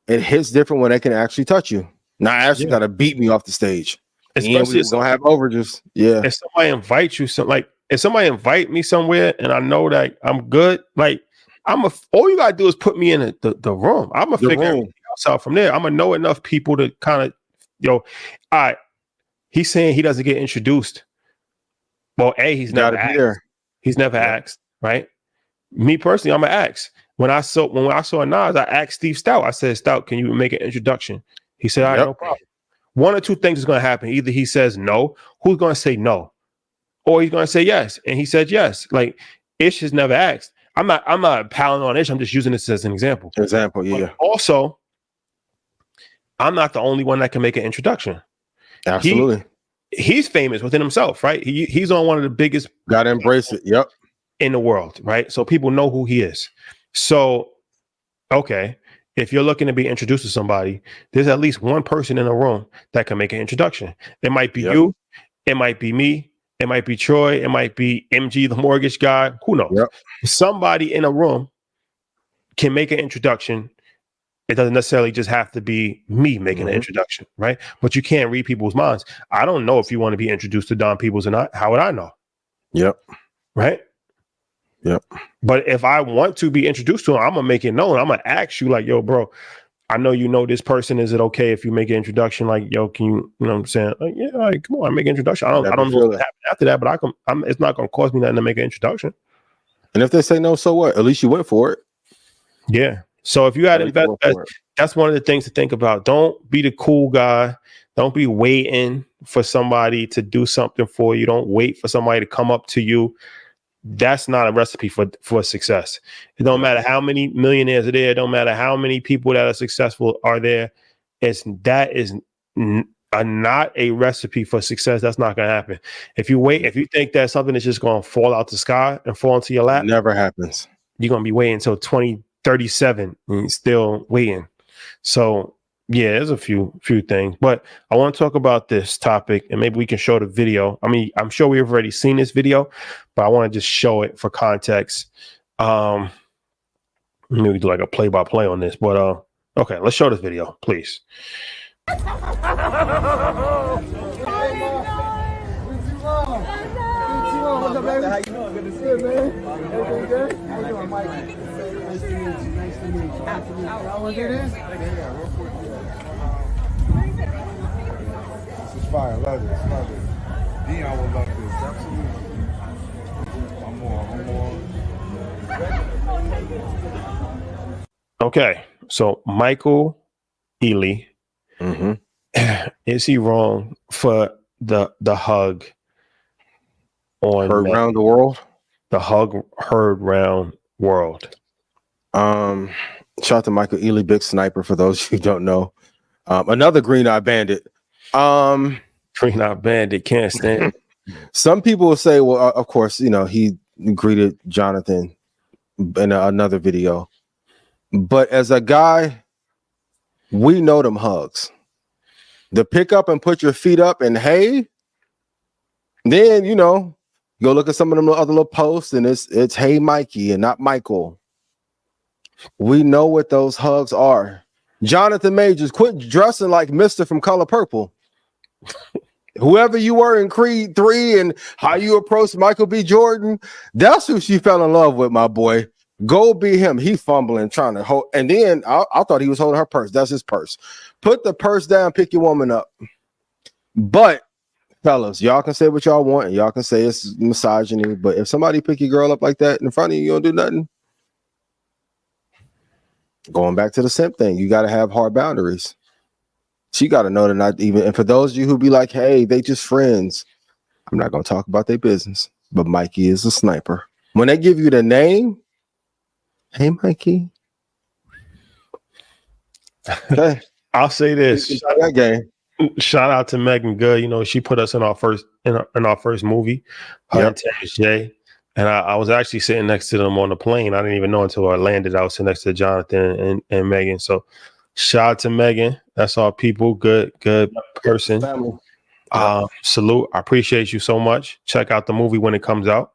It hits different when they can actually touch you. Now Ashley got to beat me off the stage. Especially if we're gonna have overages. Yeah. If somebody invites you, if somebody invite me somewhere and I know that I'm good, like all you gotta do is put me in the room. I'm gonna figure everything else out from there. I'm gonna know enough people to kind of, all right. He's saying he doesn't get introduced. Well, he's never asked. He's never asked, right? Me personally, I'm gonna ask. When I saw Nas, I asked Steve Stout. I said, Stout, can you make an introduction? He said, all right, no problem. One or two things is gonna happen. Either he says no. Who's gonna say no? or he's going to say yes. And he said yes. Like Ish has never asked. I'm not piling on Ish. I'm just using this as an example. Yeah. But also, I'm not the only one that can make an introduction. Absolutely. He's famous within himself, right? He's on one of the biggest. Gotta embrace it. Yep. In the world, right? So people know who he is. So, okay, if you're looking to be introduced to somebody, there's at least one person in the room that can make an introduction. It might be you, it might be me, it might be Troy, it might be MG, the mortgage guy. Who knows? Yep. Somebody in a room can make an introduction. It doesn't necessarily just have to be me making an introduction, right? But you can't read people's minds. I don't know if you want to be introduced to Don Peoples or not. How would I know? Yep. Right? Yep. But if I want to be introduced to him, I'm gonna make it known. I'm gonna ask you, like, yo, bro, I know you know this person. Is it okay if you make an introduction? Like, yo, can you know what I'm saying? Like, yeah, like, come on, make an introduction. I don't know what happened after that, but it's not gonna cost me nothing to make an introduction. And if they say no, so what? At least you went for it. Yeah. So if you had invest, that's one of the things to think about. Don't be the cool guy. Don't be waiting for somebody to do something for you. Don't wait for somebody to come up to you. That's not a recipe for success. It don't matter how many millionaires are there. It don't matter how many people that are successful are there. That is not a recipe for success. That's not going to happen. If you think that something is just going to fall out the sky and fall into your lap, never happens. You're going to be waiting until 2037 and still waiting. So yeah, there's a few things, but I want to talk about this topic and maybe we can show the video. I mean, I'm sure we've already seen this video, but I want to just show it for context. Maybe do like a play-by-play on this, but okay, let's show this video, please. What's up, baby? How you doing? Good to see you, man. Everything good? How you doing, Mike? Nice to meet you. Nice to meet you. Nice to meet you. Y'all want to do this? Yeah, real quick. This is fire. Love this. Love this. Dion will love this. Absolutely. I'm on. Okay, so Michael Ealy, is he wrong for the hug on heard round the world? The hug heard round world. Shout out to Michael Ealy, big sniper. For those who don't know, another green eye bandit. Green eye bandit can't stand. Some people will say, well, of course, you know, he greeted Jonathan in another video. But as a guy, we know them hugs. The pick up and put your feet up and hey, then, you know, go look at some of them other little posts and it's hey Mikey and not Michael. We know what those hugs are. Jonathan Majors, quit dressing like Mr. from Color Purple. Whoever you were in Creed 3 and how you approached Michael B. Jordan, that's who she fell in love with, my boy. Go be him. He fumbling, trying to hold. And then I thought he was holding her purse. That's his purse. Put the purse down, pick your woman up. But fellas, y'all can say what y'all want, and y'all can say it's misogyny. But if somebody pick your girl up like that in front of you, you don't do nothing. Going back to the simp thing, you got to have hard boundaries. She got to know they're not even. And for those of you who be like, hey, they just friends, I'm not going to talk about their business. But Mikey is a sniper. When they give you the name, hey, Mikey. Okay. I'll say this. That game. Shout out to Megan Good. You know, she put us in our first movie. Her and Terrence J. And I was actually sitting next to them on the plane. I didn't even know until I landed. I was sitting next to Jonathan and Megan. So shout out to Megan. That's our people. Good person. Salute. I appreciate you so much. Check out the movie when it comes out.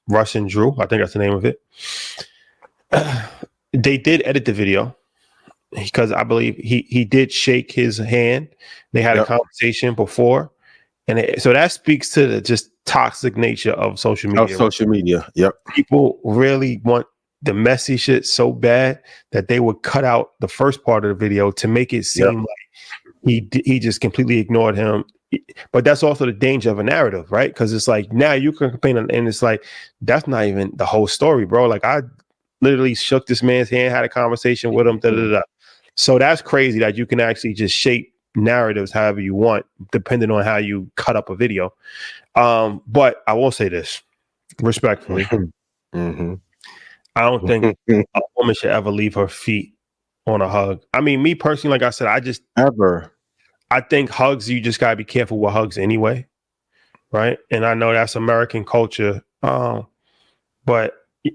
Russ and Drew. I think that's the name of it. They did edit the video because I believe he did shake his hand. They had a conversation before. And so that speaks to the just toxic nature of social media. Yep. People really want the messy shit so bad that they would cut out the first part of the video to make it seem like he just completely ignored him. But that's also the danger of a narrative, right? Because it's like now you can complain, and it's like that's not even the whole story, bro. Like I literally shook this man's hand, had a conversation with him. So that's crazy that you can actually just shape narratives however you want, depending on how you cut up a video. But I will say this respectfully. Mm-hmm. I don't think a woman should ever leave her feet on a hug. I mean, me personally, like I said, I think hugs, you just gotta be careful with hugs anyway. Right. And I know that's American culture. But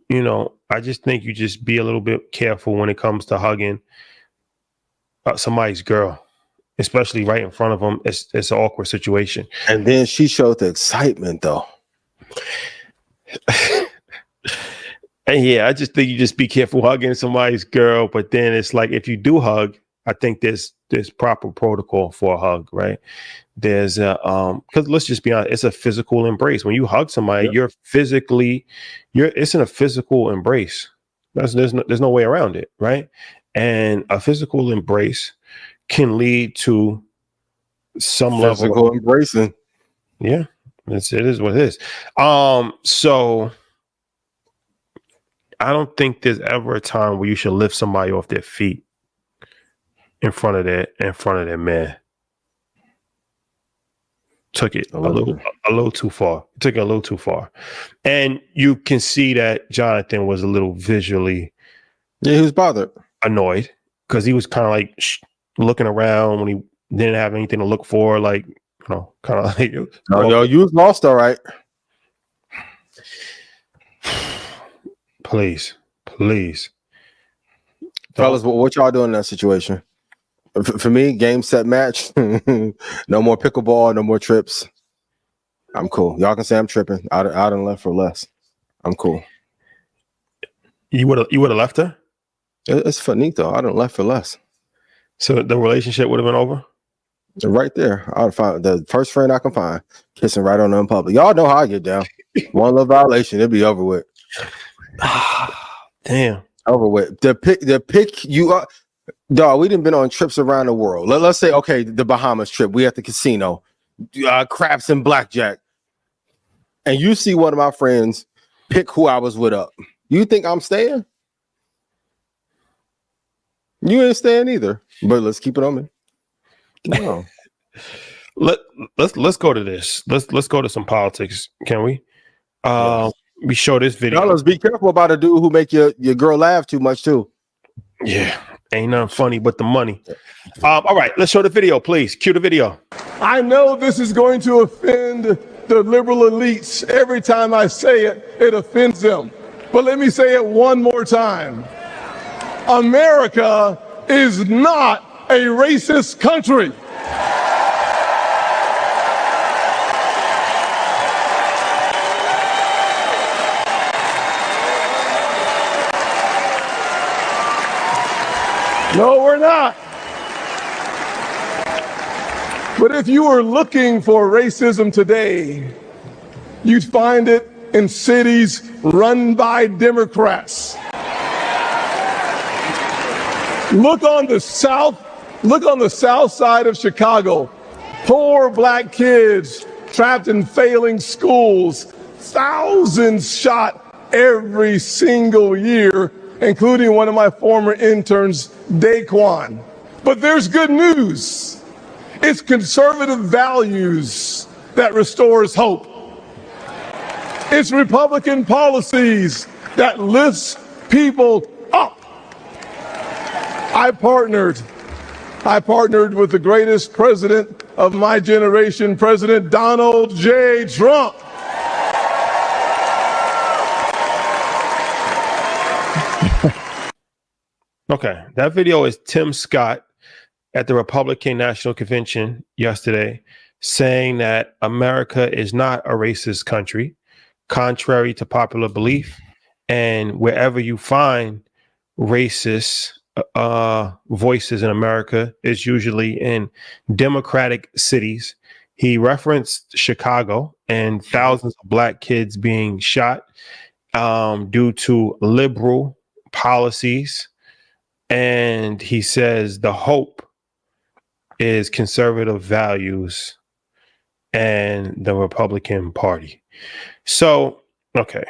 you know, I just think you just be a little bit careful when it comes to hugging somebody's girl, especially right in front of them. It's an awkward situation. And then she showed the excitement, though. And yeah, I just think you just be careful hugging somebody's girl. But then it's like, if you do hug, I think there's proper protocol for a hug, right? There's because let's just be honest, it's a physical embrace. When you hug somebody, it's in a physical embrace. There's no way around it, right? And a physical embrace can lead to some level of embracing. Yeah, it is what it is. So I don't think there's ever a time where you should lift somebody off their feet in front of their man. Took it a little too far. Took it a little too far. And you can see that Jonathan was a little visually he was bothered, annoyed, because he was kind of like looking around when he didn't have anything to look for, like, you know, kind of like, yo, you was lost, all right. Please. Fellas, what y'all doing in that situation? For me, game, set, match. No more pickleball, no more trips. I'm cool. Y'all can say I'm tripping. I done left for less. I'm cool. You would have left her? It's finito. I done left for less. So the relationship would have been over? Right there. I'll find the first friend I can find, kissing right on her in public. Y'all know how I get down. One little violation, it'll be over with. Damn. Over with. The pick you are. Dog, we done been on trips around the world. Let's say, okay, the Bahamas trip. We at the casino, craps and blackjack. And you see one of my friends pick who I was with up. You think I'm staying? You ain't staying either. But let's keep it on me. No. Let's go to this. Let's go to some politics, can we? Yes. We show this video. Fellas, be careful about a dude who make your girl laugh too much too. Yeah. Ain't nothing funny but the money. All right, let's show the video, please. Cue the video. I know this is going to offend the liberal elites. Every time I say it, it offends them. But let me say it one more time. America is not a racist country. No, we're not. But if you were looking for racism today, you'd find it in cities run by Democrats. Look on the south side of Chicago. Poor black kids trapped in failing schools. Thousands shot every single year, including one of my former interns, Daquan. But there's good news. It's conservative values that restores hope. It's Republican policies that lifts people up. I partnered with the greatest president of my generation, President Donald J. Trump. Okay, that video is Tim Scott at the Republican National Convention yesterday saying that America is not a racist country, contrary to popular belief. And wherever you find racist voices in America is usually in Democratic cities. He referenced Chicago and thousands of black kids being shot due to liberal policies. And he says the hope is conservative values and the Republican Party. So, okay,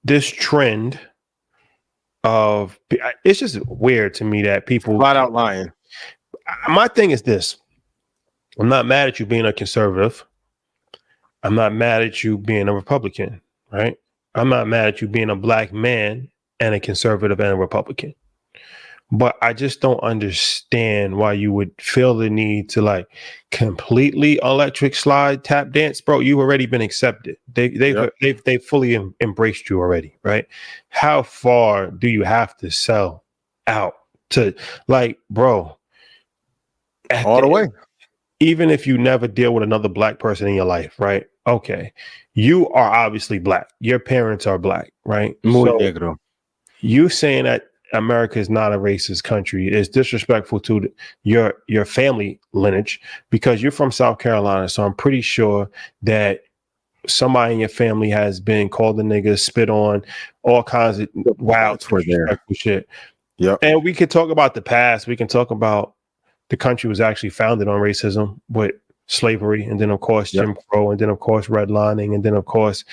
this trend of, it's just weird to me that people flat out lying. My thing is this. I'm not mad at you being a conservative. I'm not mad at you being a Republican, right? I'm not mad at you being a black man and a conservative and a Republican. But I just don't understand why you would feel the need to like completely electric slide tap dance, bro. You've already been accepted. They've fully embraced you already, right? How far do you have to sell out to, like, bro? All the way. Even if you never deal with another black person in your life, right? Okay, you are obviously black. Your parents are black, right? Muy So negro. you saying that America is not a racist country is disrespectful to your family lineage, because you're from South Carolina. So I'm pretty sure that somebody in your family has been called a nigga, spit on, all kinds of wild, disrespectful shit. Yep. And we could talk about the past. We can talk about the country was actually founded on racism with slavery, and then of course Jim Crow, and then of course redlining, and then of course,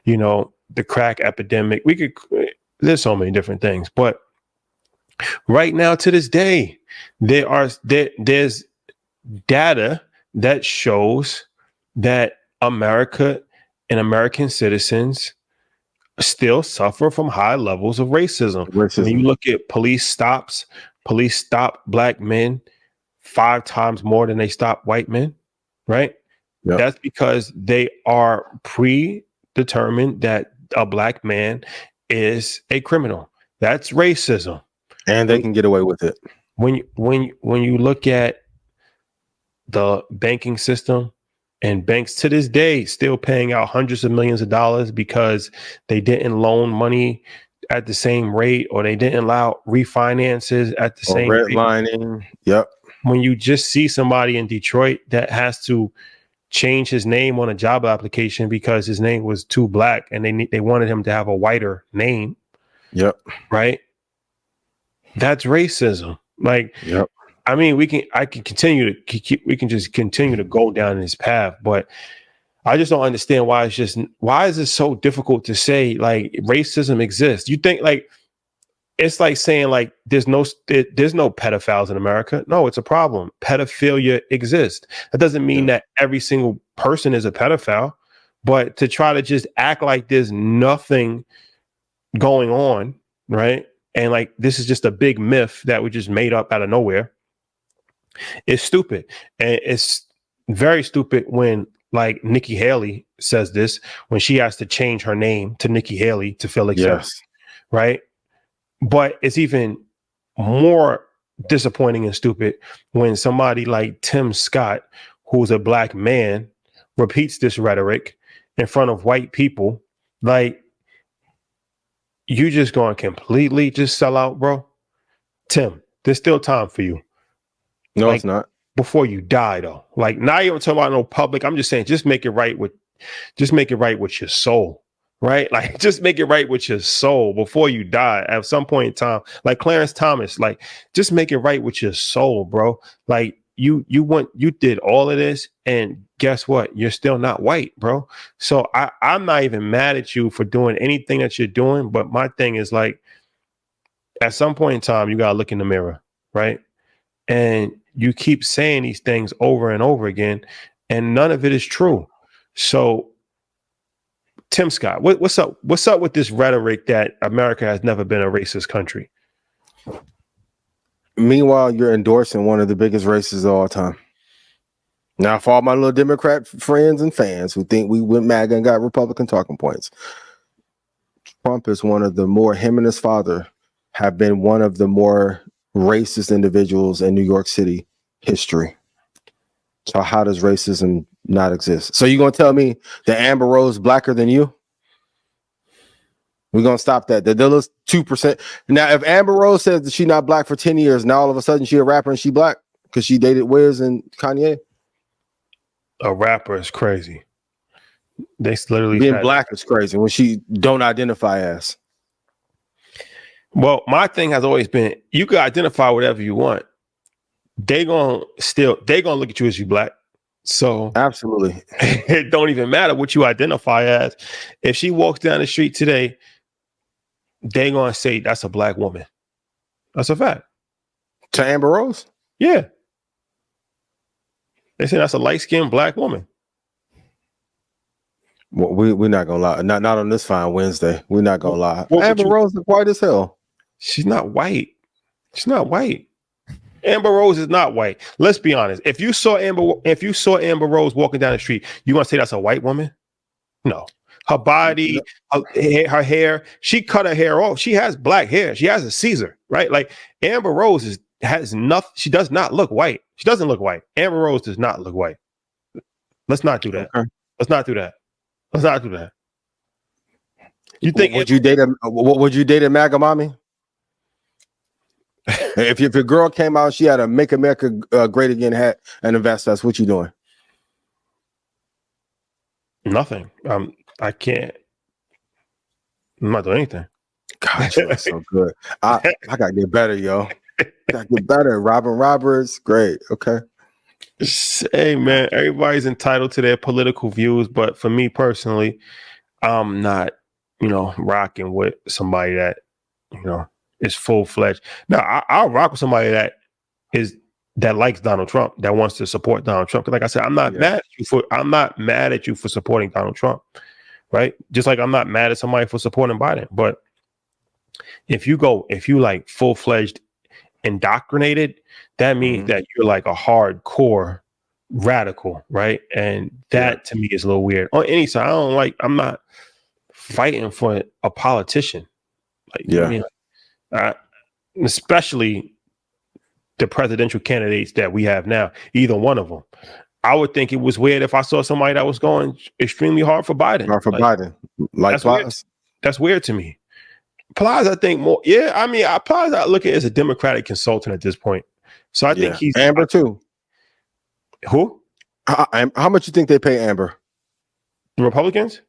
you know, the crack epidemic. There's so many different things, but right now to this day, there's data that shows that America and American citizens still suffer from high levels of racism. When you look at police stop black men 5 times more than they stop white men, right? Yep. That's because they are predetermined that a black man is a criminal. That's racism. And they can get away with it. When you look at the banking system, and banks to this day still paying out hundreds of millions of dollars because they didn't loan money at the same rate, or they didn't allow refinances at the same rate. Redlining. Yep. When you just see somebody in Detroit that has to change his name on a job application because his name was too black, and they wanted him to have a whiter name. Yep. Right. That's racism. Like, yep. I mean, we can just continue to go down this path, but I just don't understand why is it so difficult to say like racism exists? You think like it's like saying like there's no pedophiles in America. No, it's a problem. Pedophilia exists. That doesn't mean that every single person is a pedophile, but to try to just act like there's nothing going on, right? And like this is just a big myth that we just made up out of nowhere. It's stupid. And it's very stupid when like Nikki Haley says this, when she has to change her name to Nikki Haley to feel accepted. Yes. Right. But it's even more disappointing and stupid when somebody like Tim Scott, who's a black man, repeats this rhetoric in front of white people. Like, you just going completely just sell out, bro. Tim, there's still time for you. No, like, it's not. Before you die, though. Like, not even talking about no public. I'm just saying, just make it right with your soul, right? Like, just make it right with your soul before you die. At some point in time, like Clarence Thomas, like, just make it right with your soul, bro. Like, you did all of this, and guess what? You're still not white, bro. So I'm not even mad at you for doing anything that you're doing. But my thing is like, at some point in time, you gotta look in the mirror, right? And you keep saying these things over and over again, and none of it is true. So, Tim Scott, what's up? What's up with this rhetoric that America has never been a racist country? Meanwhile, you're endorsing one of the biggest racists of all time. Now, for all my little Democrat friends and fans who think we went MAGA and got Republican talking points, Trump is one of the more, him and his father have been one of the more racist individuals in New York City history. So how does racism not exist? So you're going to tell me that Amber Rose blacker than you? We're going to stop that. The little 2%. Now, if Amber Rose says that she's not black for 10 years, now all of a sudden she a rapper and she black because she dated Wiz and Kanye? A rapper is crazy. They literally being black is crazy when she don't identify as. Well, my thing has always been, you can identify whatever you want. They gonna look at you as you black. So absolutely, it don't even matter what you identify as. If she walks down the street today, they gonna say that's a black woman. That's a fact. To Amber Rose? Yeah. They say that's a light-skinned black woman. Well, we're not gonna lie. Not on this fine Wednesday. We're not gonna lie. What would Amber you- Rose is white as hell. She's not white. She's not white. Amber Rose is not white. Let's be honest. If you saw Amber Rose walking down the street, you gonna say that's a white woman? No. Her body, her hair. She cut her hair off. She has black hair. She has a Caesar, right? Like Amber Rose has nothing. She does not look white. She doesn't look white. Amber Rose does not look white. Let's not do that. Okay. Let's not do that. Let's not do that. You think Would you date a MAGA mommy? if your girl came out, she had a "Make America Great Again" hat and invest us, what you doing? Nothing. I can't. I'm not doing anything. Gosh, that's so good. I gotta get better, yo. Gotta get better. Robin Roberts, great. Okay. Hey man, everybody's entitled to their political views, but for me personally, I'm not, rocking with somebody that, is full-fledged. Now, I'll rock with somebody that likes Donald Trump, that wants to support Donald Trump. 'Cause like I said, I'm not mad at you for supporting Donald Trump, right? Just like I'm not mad at somebody for supporting Biden. But if you like full-fledged indoctrinated, that means that you're like a hardcore radical, right? And that to me is a little weird. On any side, I'm not fighting for a politician. Like, you know what I mean? Especially the presidential candidates that we have now, either one of them. I would think it was weird if I saw somebody that was going extremely hard for Biden. Biden. That's weird to me. Plies, I think more. Yeah, I mean, Plies, I look at as a Democratic consultant at this point. So I think he's Amber too. Who? How much you think they pay Amber? The Republicans?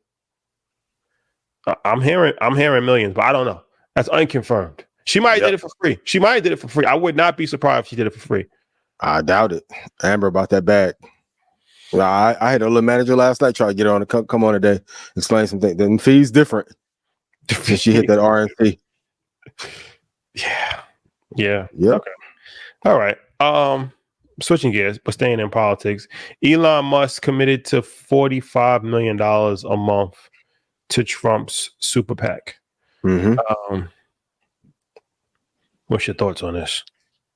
I'm hearing millions, but I don't know. That's unconfirmed. She might have did it for free. She might have did it for free. I would not be surprised if she did it for free. I doubt it. Amber about that bag. Well, I had a little manager last night try to get her on to come on today, explain some things. The fee's different. She hit that RNC. Yeah. Okay. All right. Switching gears, but staying in politics. Elon Musk committed to $45 million a month to Trump's super PAC. What's your thoughts on this?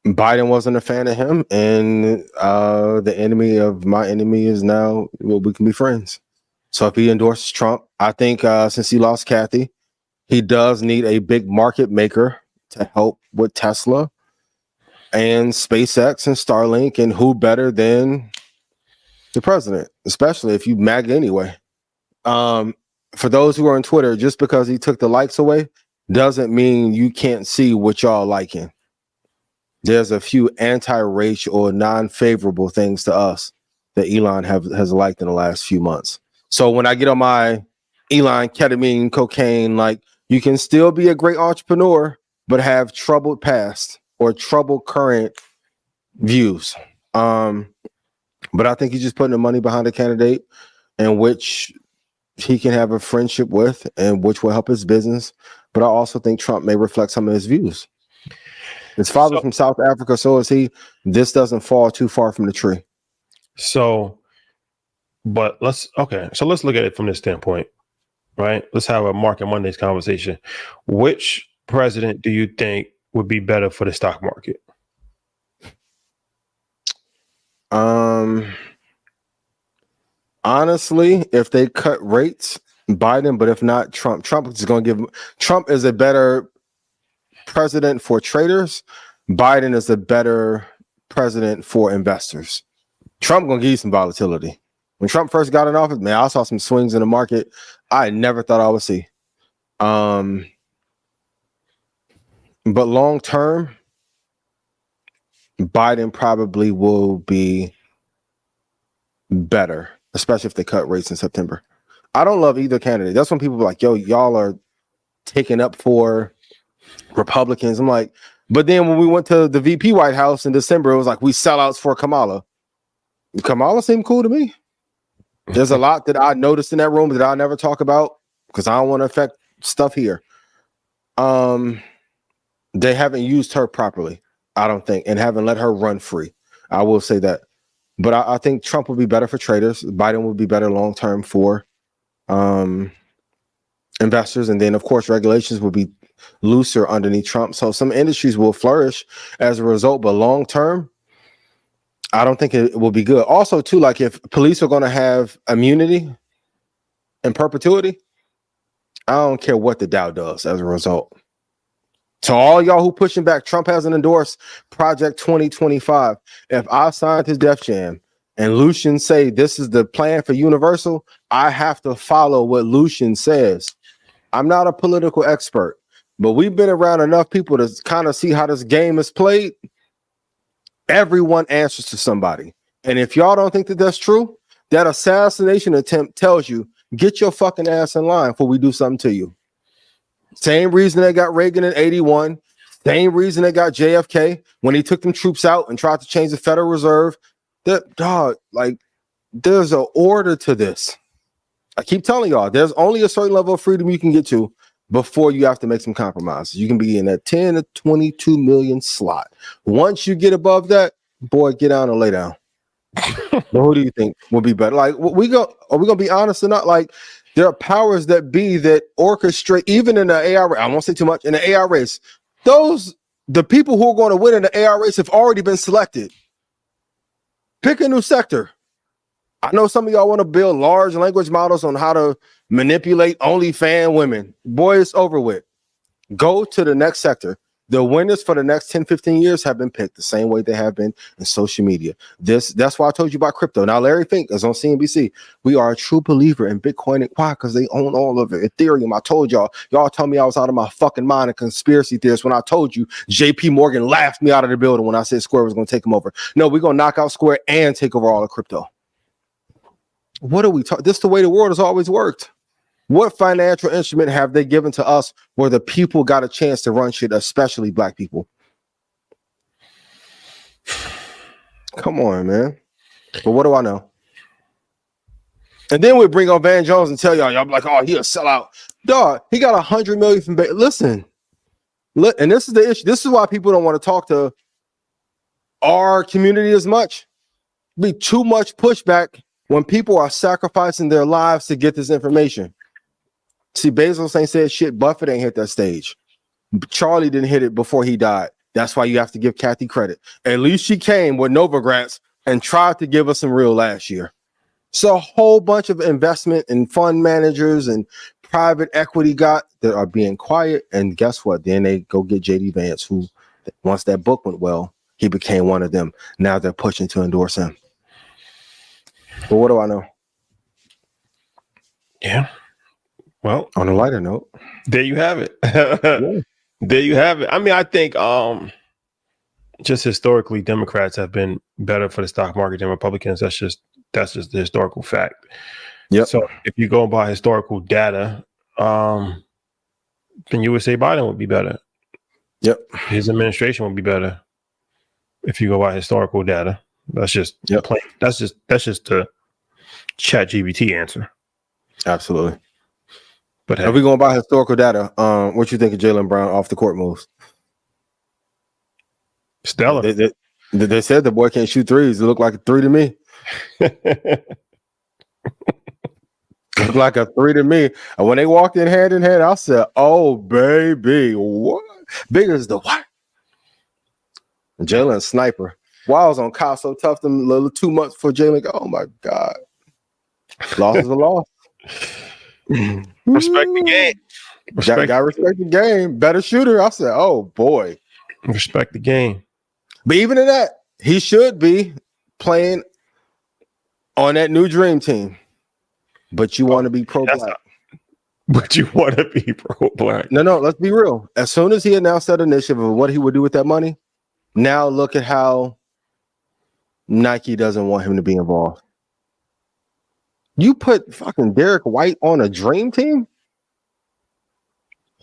Biden wasn't a fan of him, and the enemy of my enemy is now, well, we can be friends. So if he endorses Trump, I think since he lost Kathy, he does need a big market maker to help with Tesla and SpaceX and Starlink, and who better than the president, especially if you MAGA anyway. For those who are on Twitter, just because he took the likes away doesn't mean you can't see what y'all liking. There's a few anti-racial or non-favorable things to us that Elon has liked in the last few months. So when I get on my Elon ketamine, cocaine, like, you can still be a great entrepreneur, but have troubled past or troubled current views. But I think he's just putting the money behind a candidate in which he can have a friendship with and which will help his business. But I also think Trump may reflect some of his views. His father's from South Africa, so is he. This doesn't fall too far from the tree. So let's look at it from this standpoint, right? Let's have a Market Mondays conversation. Which president do you think would be better for the stock market? Honestly, if they cut rates, Biden, but if not, Trump. Trump is a better president for traders. Biden is a better president for investors. Trump gonna give you some volatility. When Trump first got in office, man, I saw some swings in the market I never thought I would see. But long term, Biden probably will be better, especially if they cut rates in September. I don't love either candidate. That's when people are like, yo, y'all are taking up for Republicans. I'm like, but then when we went to the VP White House in December, it was like, we sellouts for Kamala. Kamala seemed cool to me. There's a lot that I noticed in that room that I'll never talk about because I don't want to affect stuff here. They haven't used her properly, I don't think, and haven't let her run free. I will say that. But I think Trump would be better for traders. Biden would be better long term for investors, and then of course regulations will be looser underneath Trump. So some industries will flourish as a result, but long term, I don't think it will be good. Also, too, like if police are going to have immunity in perpetuity, I don't care what the Dow does as a result. To all y'all who pushing back, Trump hasn't endorsed Project 2025. If I signed his Def Jam and Lucian say this is the plan for Universal, I have to follow what Lucian says. I'm not a political expert, but we've been around enough people to kind of see how this game is played. Everyone answers to somebody. And if y'all don't think that that's true, that assassination attempt tells you, get your fucking ass in line before we do something to you. Same reason they got Reagan in 81. Same reason they got JFK when he took them troops out and tried to change the Federal Reserve. That dog, like, there's an order to this. I keep telling y'all, there's only a certain level of freedom you can get to before you have to make some compromises. You can be in that 10 to 22 million slot. Once you get above that, boy, get down and lay down. But who do you think will be better? Like, are we gonna be honest or not? Like, there are powers that be that orchestrate, even in the AI. I won't say too much in the AI race. The people who are going to win in the AI race have already been selected. Pick a new sector. I know some of y'all want to build large language models on how to manipulate OnlyFans women. Boy, it's over with. Go to the next sector. The winners for the next 10, 15 years have been picked the same way they have been in social media. That's why I told you about crypto. Now, Larry Fink is on CNBC. We are a true believer in Bitcoin. Why? Because they own all of it. Ethereum, I told y'all. Y'all told me I was out of my fucking mind, a conspiracy theorist, when I told you JP Morgan laughed me out of the building when I said Square was going to take him over. No, we're going to knock out Square and take over all the crypto. What are we talking? This is the way the world has always worked. What financial instrument have they given to us where the people got a chance to run shit, especially black people? Come on, man. But what do I know? And then we bring on Van Jones and tell y'all be like, oh, he a sellout. Dog, he got 100 million from Listen, and this is the issue. This is why people don't want to talk to our community as much. Be too much pushback when people are sacrificing their lives to get this information. See, Bezos ain't said shit. Buffett ain't hit that stage. Charlie didn't hit it before he died. That's why you have to give Kathy credit. At least she came with Novogratz and tried to give us some real last year. So a whole bunch of investment and fund managers and private equity got that are being quiet. And guess what? Then they go get JD Vance, who once that book went well, he became one of them. Now they're pushing to endorse him. But what do I know? Yeah. Well, on a lighter note, there you have it. Yeah. There you have it. I mean, I think just historically, Democrats have been better for the stock market than Republicans. That's just the historical fact. Yep. So if you go by historical data, then you would say Biden would be better. Yep. His administration would be better if you go by historical data. That's just plain. That's just the ChatGPT answer. Absolutely. But are we going by historical data? What you think of Jaylen Brown off the court moves? Stellar. They said the boy can't shoot threes. It looked like a three to me. Looked like a three to me. And when they walked in hand, I said, "Oh baby, what? Big as the what?" Jaylen sniper. Wow, I was on Kyle so tough them little 2 months for Jaylen. Oh my God, loss is a loss. Respect the game. Got respect the game. Better shooter. I said, oh boy. Respect the game. But even in that, he should be playing on that new dream team. But you want to be pro-black. But you want to be pro-black. No, let's be real. As soon as he announced that initiative of what he would do with that money, now look at how Nike doesn't want him to be involved. You put fucking Derek White on a dream team?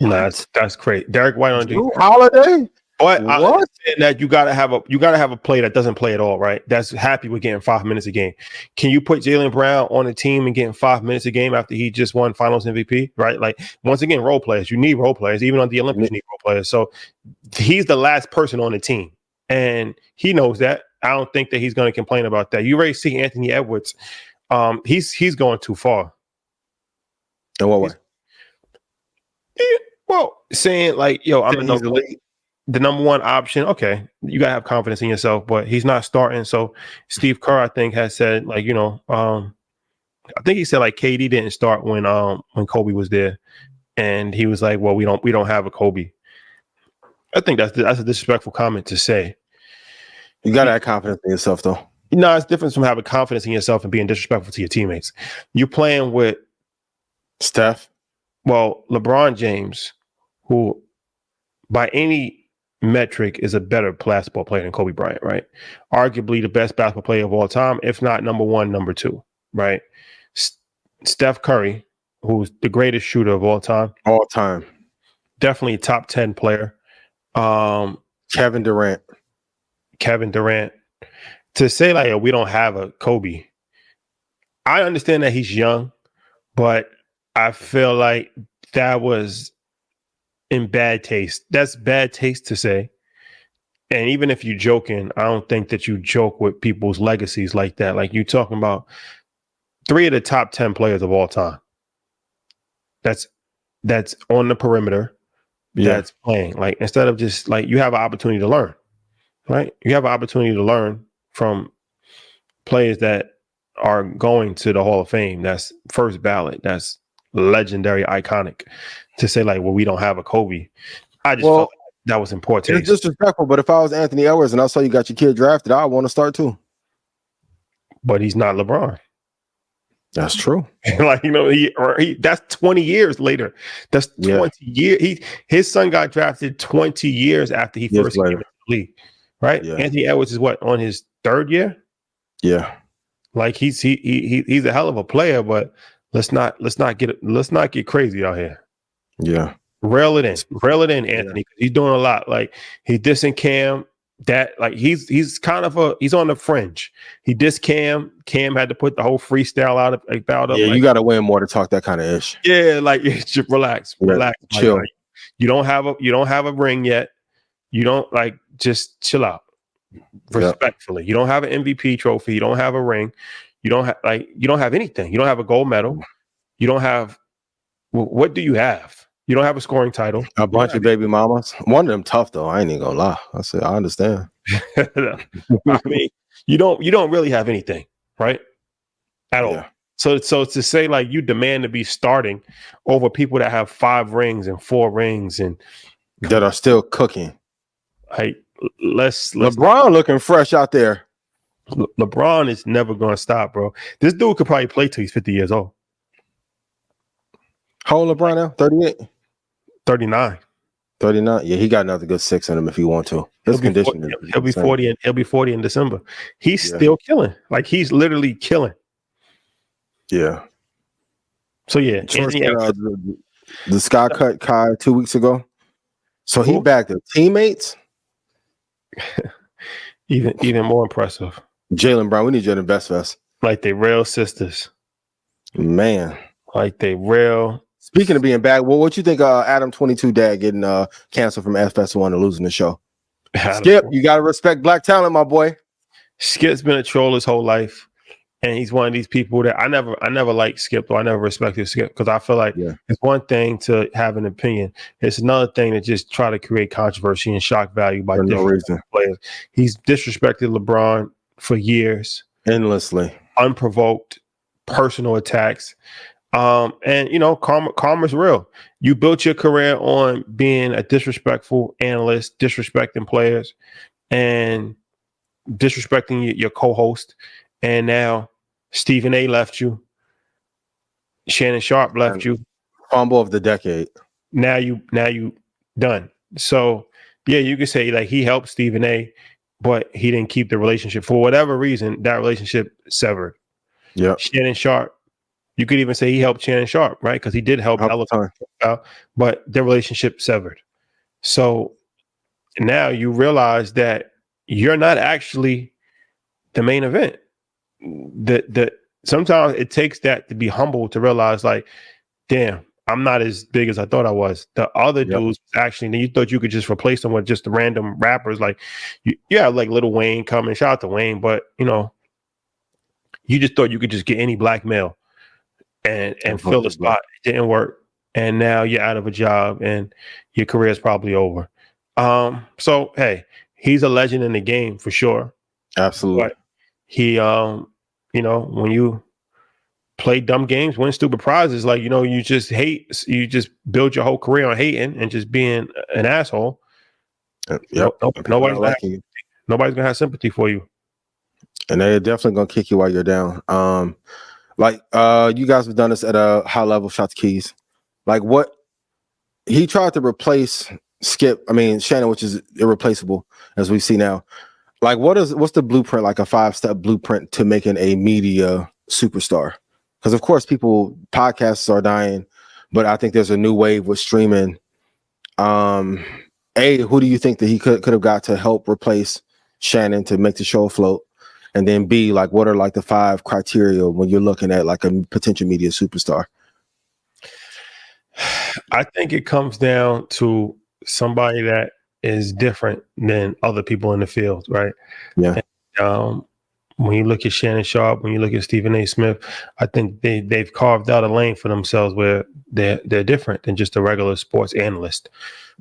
No, that's great. Derek White on a dream Holiday? But what? I understand that you gotta have a play that doesn't play at all, right? That's happy with getting 5 minutes a game. Can you put Jaylen Brown on a team and getting 5 minutes a game after he just won Finals MVP, right? Like, once again, role players. You need role players. Even on the Olympics, you need role players. So he's the last person on the team, and he knows that. I don't think that he's going to complain about that. You already see Anthony Edwards. He's going too far. In what way? Well, saying like, yo, I'm He's the number one option. Okay, you gotta have confidence in yourself, but he's not starting. So Steve Kerr, I think, has said like, I think he said like KD didn't start when Kobe was there, and he was like, well, we don't have a Kobe. I think that's a disrespectful comment to say. You gotta have confidence in yourself, though. No, it's different from having confidence in yourself and being disrespectful to your teammates. You're playing with Steph. Well, LeBron James, who by any metric is a better basketball player than Kobe Bryant, right? Arguably the best basketball player of all time, if not number one, number two, right? Steph Curry, who's the greatest shooter of all time. All time. Definitely a top 10 player. Kevin Durant. To say like, oh, we don't have a Kobe, I understand that he's young, but I feel like that was in bad taste. That's bad taste to say. And even if you're joking, I don't think that you joke with people's legacies like that. Like, you're talking about 3 of the top 10 players of all time. That's on the perimeter. That's playing. Like, instead of just like, you have an opportunity to learn, right? You have an opportunity to learn from players that are going to the Hall of Fame. That's first ballot. That's legendary, iconic. To say like, well, we don't have a Kobe, I just felt like that was important. It's disrespectful, but if I was Anthony Edwards and I saw you got your kid drafted, I want to start too. But he's not LeBron. That's true. Like, that's 20 years later. That's 20 years. His son got drafted 20 years after he first came into the league, right? Yeah. Anthony Edwards is what, on his 3rd year? Yeah. Like, he's a hell of a player, but let's not get crazy out here. Yeah. Rail it in, Anthony. Yeah. He's doing a lot. Like, he dissing Cam. That like he's kind of he's on the fringe. He dissed Cam. Cam had to put the whole freestyle out. Yeah, you got to win more to talk that kind of ish. Yeah, like just relax, chill. Like, you don't have a ring yet. You don't just chill out. Respectfully, you don't have an MVP trophy. You don't have a ring. You don't have anything. You don't have a gold medal. You don't have. What do you have? You don't have a scoring title. A bunch of baby mamas. One of them tough though. I ain't even gonna lie. I said I understand. I mean, you don't really have anything, right? At all. So to say like you demand to be starting over people that have 5 rings and 4 rings and that are still cooking. Like let's LeBron looking fresh out there. LeBron is never gonna stop, bro. This dude could probably play till he's 50 years old. How old LeBron now? 38? 39. 39. Yeah, he got another good 6 in him if he want to. His condition. He'll be 40 and he'll be 40 in December. He's still killing. Like, he's literally killing. Yeah. So yeah, the Sky cut Kai 2 weeks ago. So he backed the teammates. even more impressive. Jaylen Brown, we need you at Invest Fest. Like, they real sisters. Man. Like, they real. Speaking of being back, well, what you think Adam 22 dad getting canceled from FS1 and losing the show? Skip, you gotta respect black talent, my boy. Skip's been a troll his whole life, and he's one of these people that I never liked Skip, or I never respected Skip, because I feel like it's one thing to have an opinion, it's another thing to just try to create controversy and shock value by different players. He's disrespected LeBron for years, endlessly, unprovoked, personal attacks. And karma's real. You built your career on being a disrespectful analyst, disrespecting players, and disrespecting your co-host. And now Stephen A left you. Shannon Sharp left you. Fumble of the decade. Now you done. So yeah, you could say like he helped Stephen A, but he didn't keep the relationship for whatever reason. That relationship severed. Yeah. Shannon Sharp. You could even say he helped Shannon Sharp, right? Because he did help Elon, but their relationship severed. So now you realize that you're not actually the main event. That sometimes it takes that to be humble to realize, like, damn, I'm not as big as I thought I was. The other Yep. dudes actually, you thought you could just replace them with just the random rappers. Like you have like Lil Wayne coming. Shout out to Wayne, but you just thought you could just get any black male and fill the spot. It didn't work, and now you're out of a job and your career is probably over. So hey, he's a legend in the game for sure. Absolutely. But he, when you play dumb games, win stupid prizes, like, you just build your whole career on hating and just being an asshole. Yep. Nobody's gonna have sympathy for you. And they're definitely gonna kick you while you're down. You guys have done this at a high level, Shots Keys. Like what he tried to replace Shannon, which is irreplaceable, as we see now. Like what's the blueprint, like a 5-step blueprint to making a media superstar? Because of course podcasts are dying, but I think there's a new wave with streaming. Who do you think that he could have got to help replace Shannon to make the show afloat? And then B, like what are like the 5 criteria when you're looking at like a potential media superstar? I think it comes down to somebody that is different than other people in the field, right? Yeah. And, when you look at Shannon Sharp, when you look at Stephen A. Smith, I think they've carved out a lane for themselves where they're different than just a regular sports analyst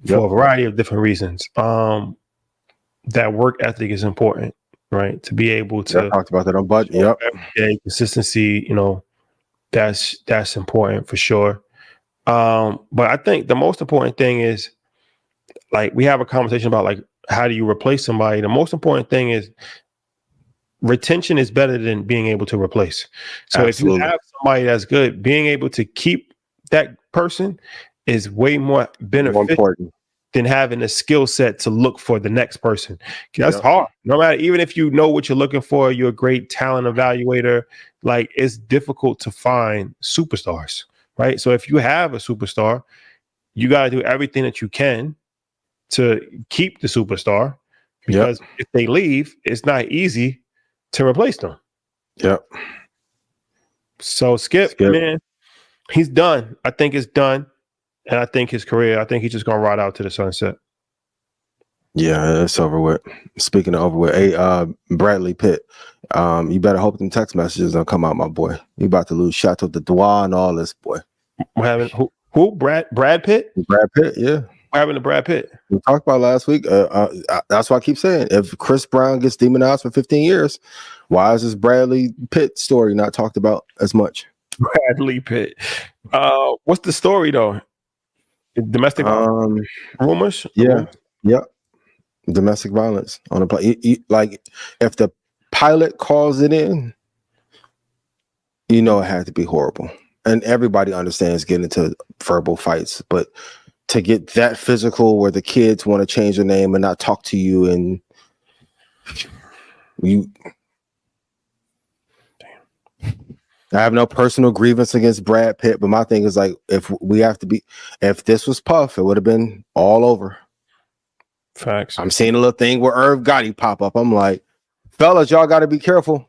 for a variety of different reasons. That work ethic is important, right? To be able to talked about that on Bud. Yep. Consistency, that's important for sure. But I think the most important thing is, like, we have a conversation about like how do you replace somebody. The most important thing is retention is better than being able to replace. So Absolutely. If you have somebody that's good, being able to keep that person is way more beneficial than having a skill set to look for the next person. That's hard. No matter, even if you know what you're looking for, you're a great talent evaluator. Like, it's difficult to find superstars, right? So if you have a superstar, you got to do everything that you can to keep the superstar, because if they leave, it's not easy to replace them. Yep. So Skip, man, he's done. I think it's done. And I think his career, I think he's just gonna ride out to the sunset. Yeah, it's over with. Speaking of over with, hey, Bradley Pitt, you better hope them text messages don't come out, my boy. You about to lose Chateau de Droit and all this, boy. What happened? Who? Brad Pitt? Brad Pitt, yeah. What happened to Brad Pitt? We talked about last week. That's why I keep saying, if Chris Brown gets demonized for 15 years, why is this Bradley Pitt story not talked about as much? Bradley Pitt. What's the story though? Domestic rumors? Yeah. Domestic violence on a plane. Like, if the pilot calls it in, it had to be horrible. And everybody understands getting into verbal fights, but to get that physical where the kids want to change their name and not talk to you, and I have no personal grievance against Brad Pitt, but my thing is, like, if this was Puff, it would have been all over. Facts. I'm seeing a little thing where Irv Gotti pop up. I'm like, fellas, y'all got to be careful,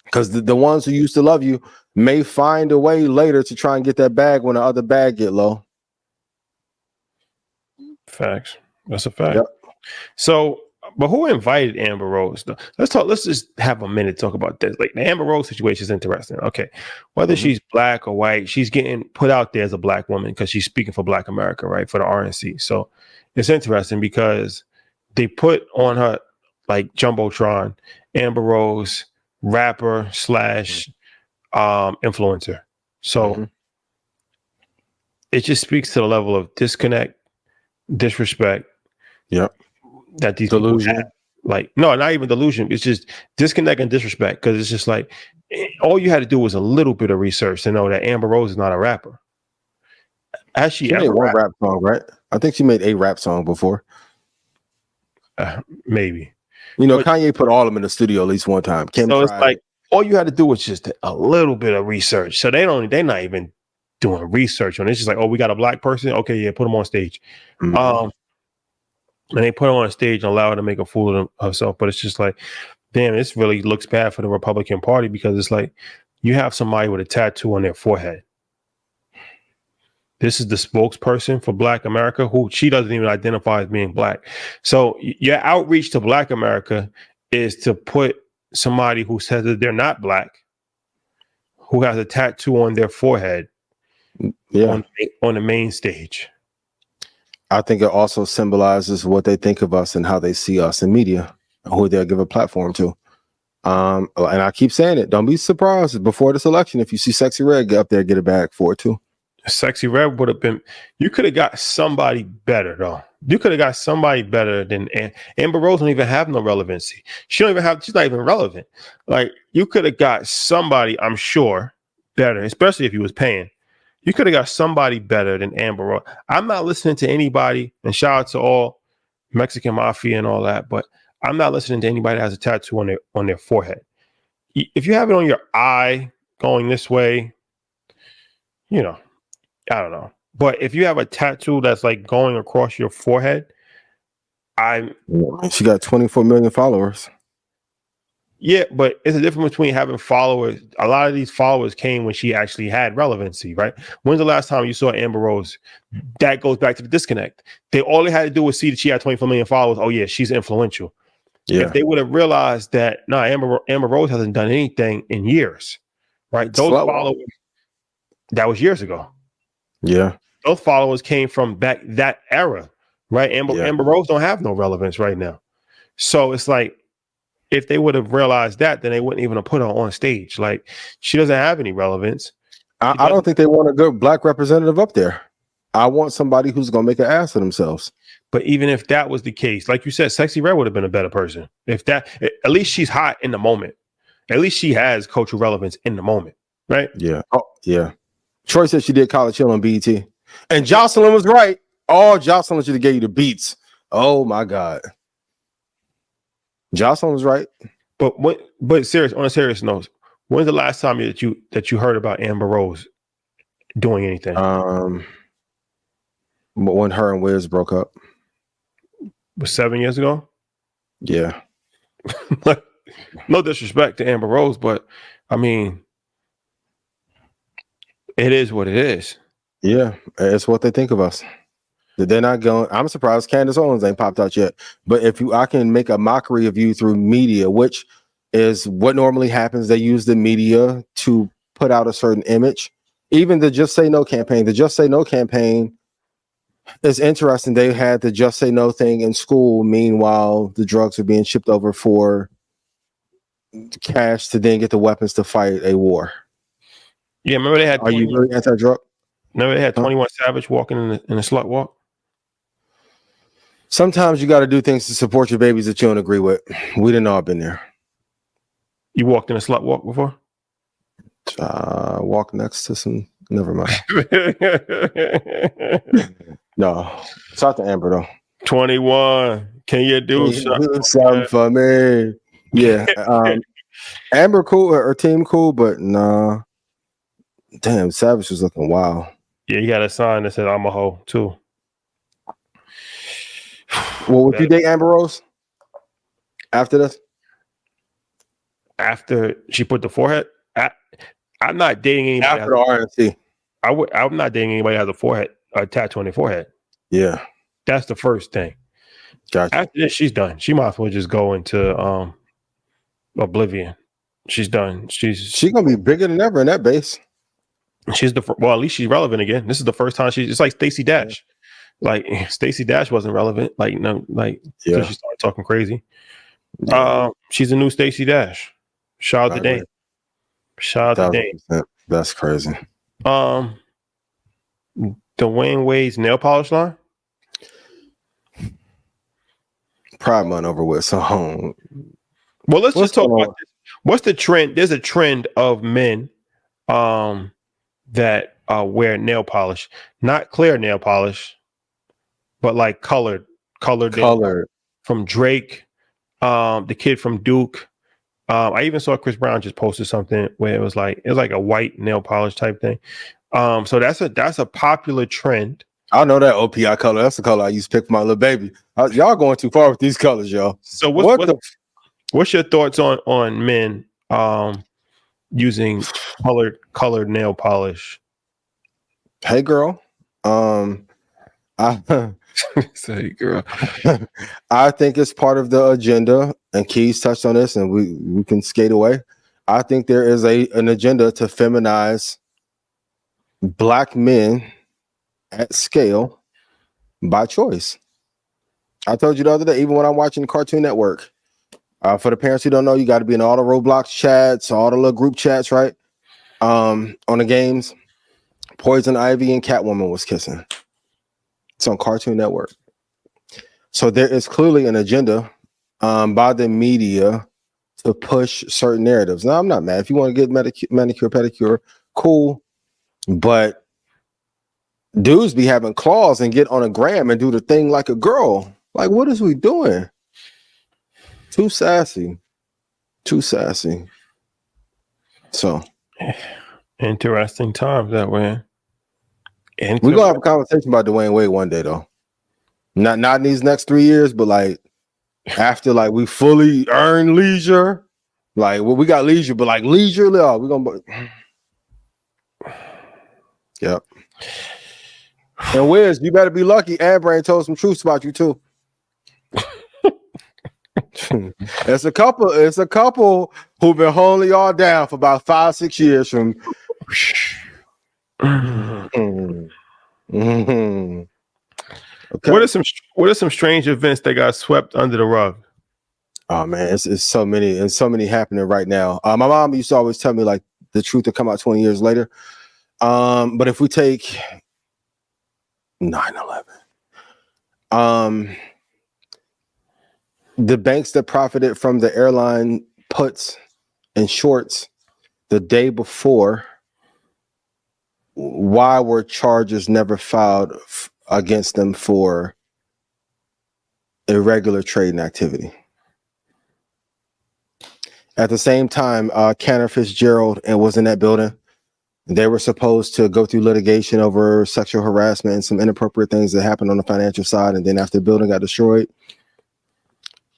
because the ones who used to love you may find a way later to try and get that bag when the other bag get low. Facts. That's a fact. Yep. So, but who invited Amber Rose? Let's just have a minute to talk about this. Like, the Amber Rose situation is interesting. Okay, whether she's black or white, she's getting put out there as a black woman because she's speaking for Black America, right? For the RNC. So it's interesting because they put on her, like, Jumbotron, Amber Rose, rapper / influencer. So it just speaks to the level of disconnect, disrespect. That these delusion. People have. Like, no, not even delusion. It's just disconnect and disrespect, because it's just like, all you had to do was a little bit of research to know that Amber Rose is not a rapper. Has she ever made one rap song, right? I think she made a rap song before. Maybe. But Kanye put all of them in the studio at least one time. It's like, all you had to do was just a little bit of research. So they're not even doing research on it. It's just like, oh, we got a black person. Okay, yeah, put them on stage. And they put her on stage and allow her to make a fool of herself. But it's just like, damn, this really looks bad for the Republican Party, because it's like, you have somebody with a tattoo on their forehead. This is the spokesperson for Black America, who she doesn't even identify as being Black. So your outreach to Black America is to put somebody who says that they're not Black, who has a tattoo on their forehead, on the main stage. I think it also symbolizes what they think of us and how they see us in media, who they'll give a platform to. And I keep saying it. Don't be surprised before this election if you see Sexy Red get up there, get a bag for it too. Sexy Red would have been. You could have got somebody better though. You could have got somebody better than Amber Rose. Don't even have no relevancy. She don't even have. She's not even relevant. Like you could have got somebody. I'm sure better, especially if you was paying. You could have got somebody better than Amber Rose. I'm not listening to anybody. And shout out to all Mexican mafia and all that, but I'm not listening to anybody that has a tattoo on their forehead. If you have it on your eye going this way, you know. I don't know. But if you have a tattoo that's like going across your forehead, she got 24 million followers. Yeah, but it's a difference between having followers. A lot of these followers came when she actually had relevancy, right? When's the last time you saw Amber Rose? That goes back to the disconnect. All they had to do was see that she had 24 million followers. Oh yeah, she's influential. Yeah. If they would have realized that, no, Amber Rose hasn't done anything in years, right? Those followers, that was years ago. Yeah. Those followers came from back that era, right? Amber Rose don't have no relevance right now. So it's like, if they would have realized that, then they wouldn't even have put her on stage. Like, she doesn't have any relevance. I don't think they want a good Black representative up there. I want somebody who's going to make an ass of themselves. But even if that was the case, like you said, Sexy Red would have been a better person. If that, at least she's hot in the moment. At least she has cultural relevance in the moment, right? Yeah. Oh, yeah. Troy said she did College Hill on BET. And Jocelyn was right. Oh, Jocelyn should have gave you the beats. Oh my God. Jocelyn was right. But on a serious note, when's the last time that you heard about Amber Rose doing anything? When her and Wiz broke up. Was 7 years ago? Yeah. No disrespect to Amber Rose, but I mean, it is what it is. Yeah, it's what they think of us. They're not going. I'm surprised Candace Owens ain't popped out yet. But I can make a mockery of you through media, which is what normally happens. They use the media to put out a certain image. Even the Just Say No campaign. The Just Say No campaign is interesting. They had the Just Say No thing in school. Meanwhile, the drugs are being shipped over for cash to then get the weapons to fight a war. Yeah, remember they had. Are you really anti-drug? Remember they had 21 Savage walking in a slut walk. Sometimes you got to do things to support your babies that you don't agree with. We didn't all been there. You walked in a slut walk before? Walk next to some. Never mind. No, talk to Amber though. 21. Can you do something for me? Yeah. Amber cool, her team cool, but nah. Damn, Savage was looking wild. Yeah, you got a sign that said I'm a hoe too. Well, would you date Amber Rose after this? After she put the forehead? I'm not dating anybody. After the RNC. I'm not dating anybody that has a tattoo on their forehead. Yeah. That's the first thing. Gotcha. After this, she's done. She might as well just go into oblivion. She's done. She's gonna be bigger than ever in that base. She's at least she's relevant again. This is the first time it's like Stacey Dash. Like Stacey Dash wasn't relevant. Like no, like she started talking crazy. Yeah. She's a new Stacey Dash. Shout out to Dane. Shout out to Dane. That's crazy. Dwayne Wade's nail polish line. Pride Month over with. So well, let's just talk about this. What's the trend? There's a trend of men that wear nail polish, not clear nail polish, but like colored from Drake, the kid from Duke. I even saw Chris Brown just posted something where it was like a white nail polish type thing. So that's a popular trend. I know that OPI color. That's the color I used to pick for my little baby. Y'all going too far with these colors, y'all. So what's your thoughts on men using colored nail polish? Hey girl, I Say, girl. I think it's part of the agenda, and Keys touched on this, and we can skate away. I think there is an agenda to feminize Black men at scale by choice. I told you the other day, even when I'm watching Cartoon Network, for the parents who don't know, you got to be in all the Roblox chats, all the little group chats, right? On the games, Poison Ivy and Catwoman was kissing. It's on Cartoon Network. So there is clearly an agenda by the media to push certain narratives. Now, I'm not mad. If you want to get manicure, pedicure, cool. But dudes be having claws and get on a gram and do the thing like a girl. Like, what is we doing? Too sassy. Too sassy. So. Interesting times that way. We're going to have a conversation about Dwayne Wade one day, though. Not in these next 3 years, but like after like we fully earn leisure. Like, well, we got leisure, but like leisure, we're going to... Yep. And Wiz, you better be lucky. Ambrain told some truths about you too. It's a couple who've been holding y'all down for about 5-6 years from. Okay. What are some strange events that got swept under the rug? Oh man, it's so many and so many happening right now. My mom used to always tell me like the truth will come out 20 years later. But if we take 9/11, the banks that profited from the airline puts and shorts the day before, why were charges never filed against them for irregular trading activity? At the same time, Cantor Fitzgerald was in that building. They were supposed to go through litigation over sexual harassment and some inappropriate things that happened on the financial side. And then after the building got destroyed,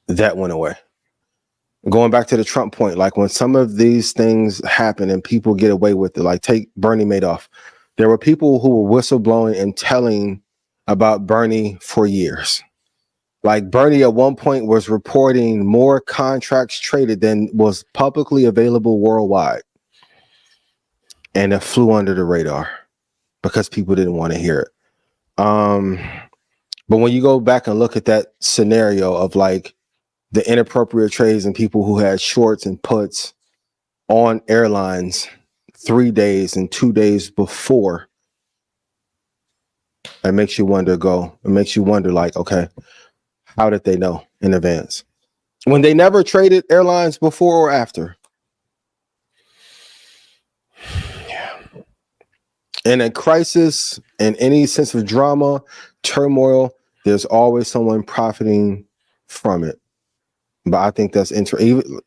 that went away. Going back to the Trump point, like when some of these things happen and people get away with it, like take Bernie Madoff. There were people who were whistleblowing and telling about Bernie for years. Like Bernie at one point was reporting more contracts traded than was publicly available worldwide. And it flew under the radar because people didn't want to hear it. But when you go back and look at that scenario of like the inappropriate trades and people who had shorts and puts on airlines 3 days and 2 days before, it makes you wonder like, okay, how did they know in advance? When they never traded airlines before or after? Yeah. In a crisis, in any sense of drama, turmoil, there's always someone profiting from it. But I think that's even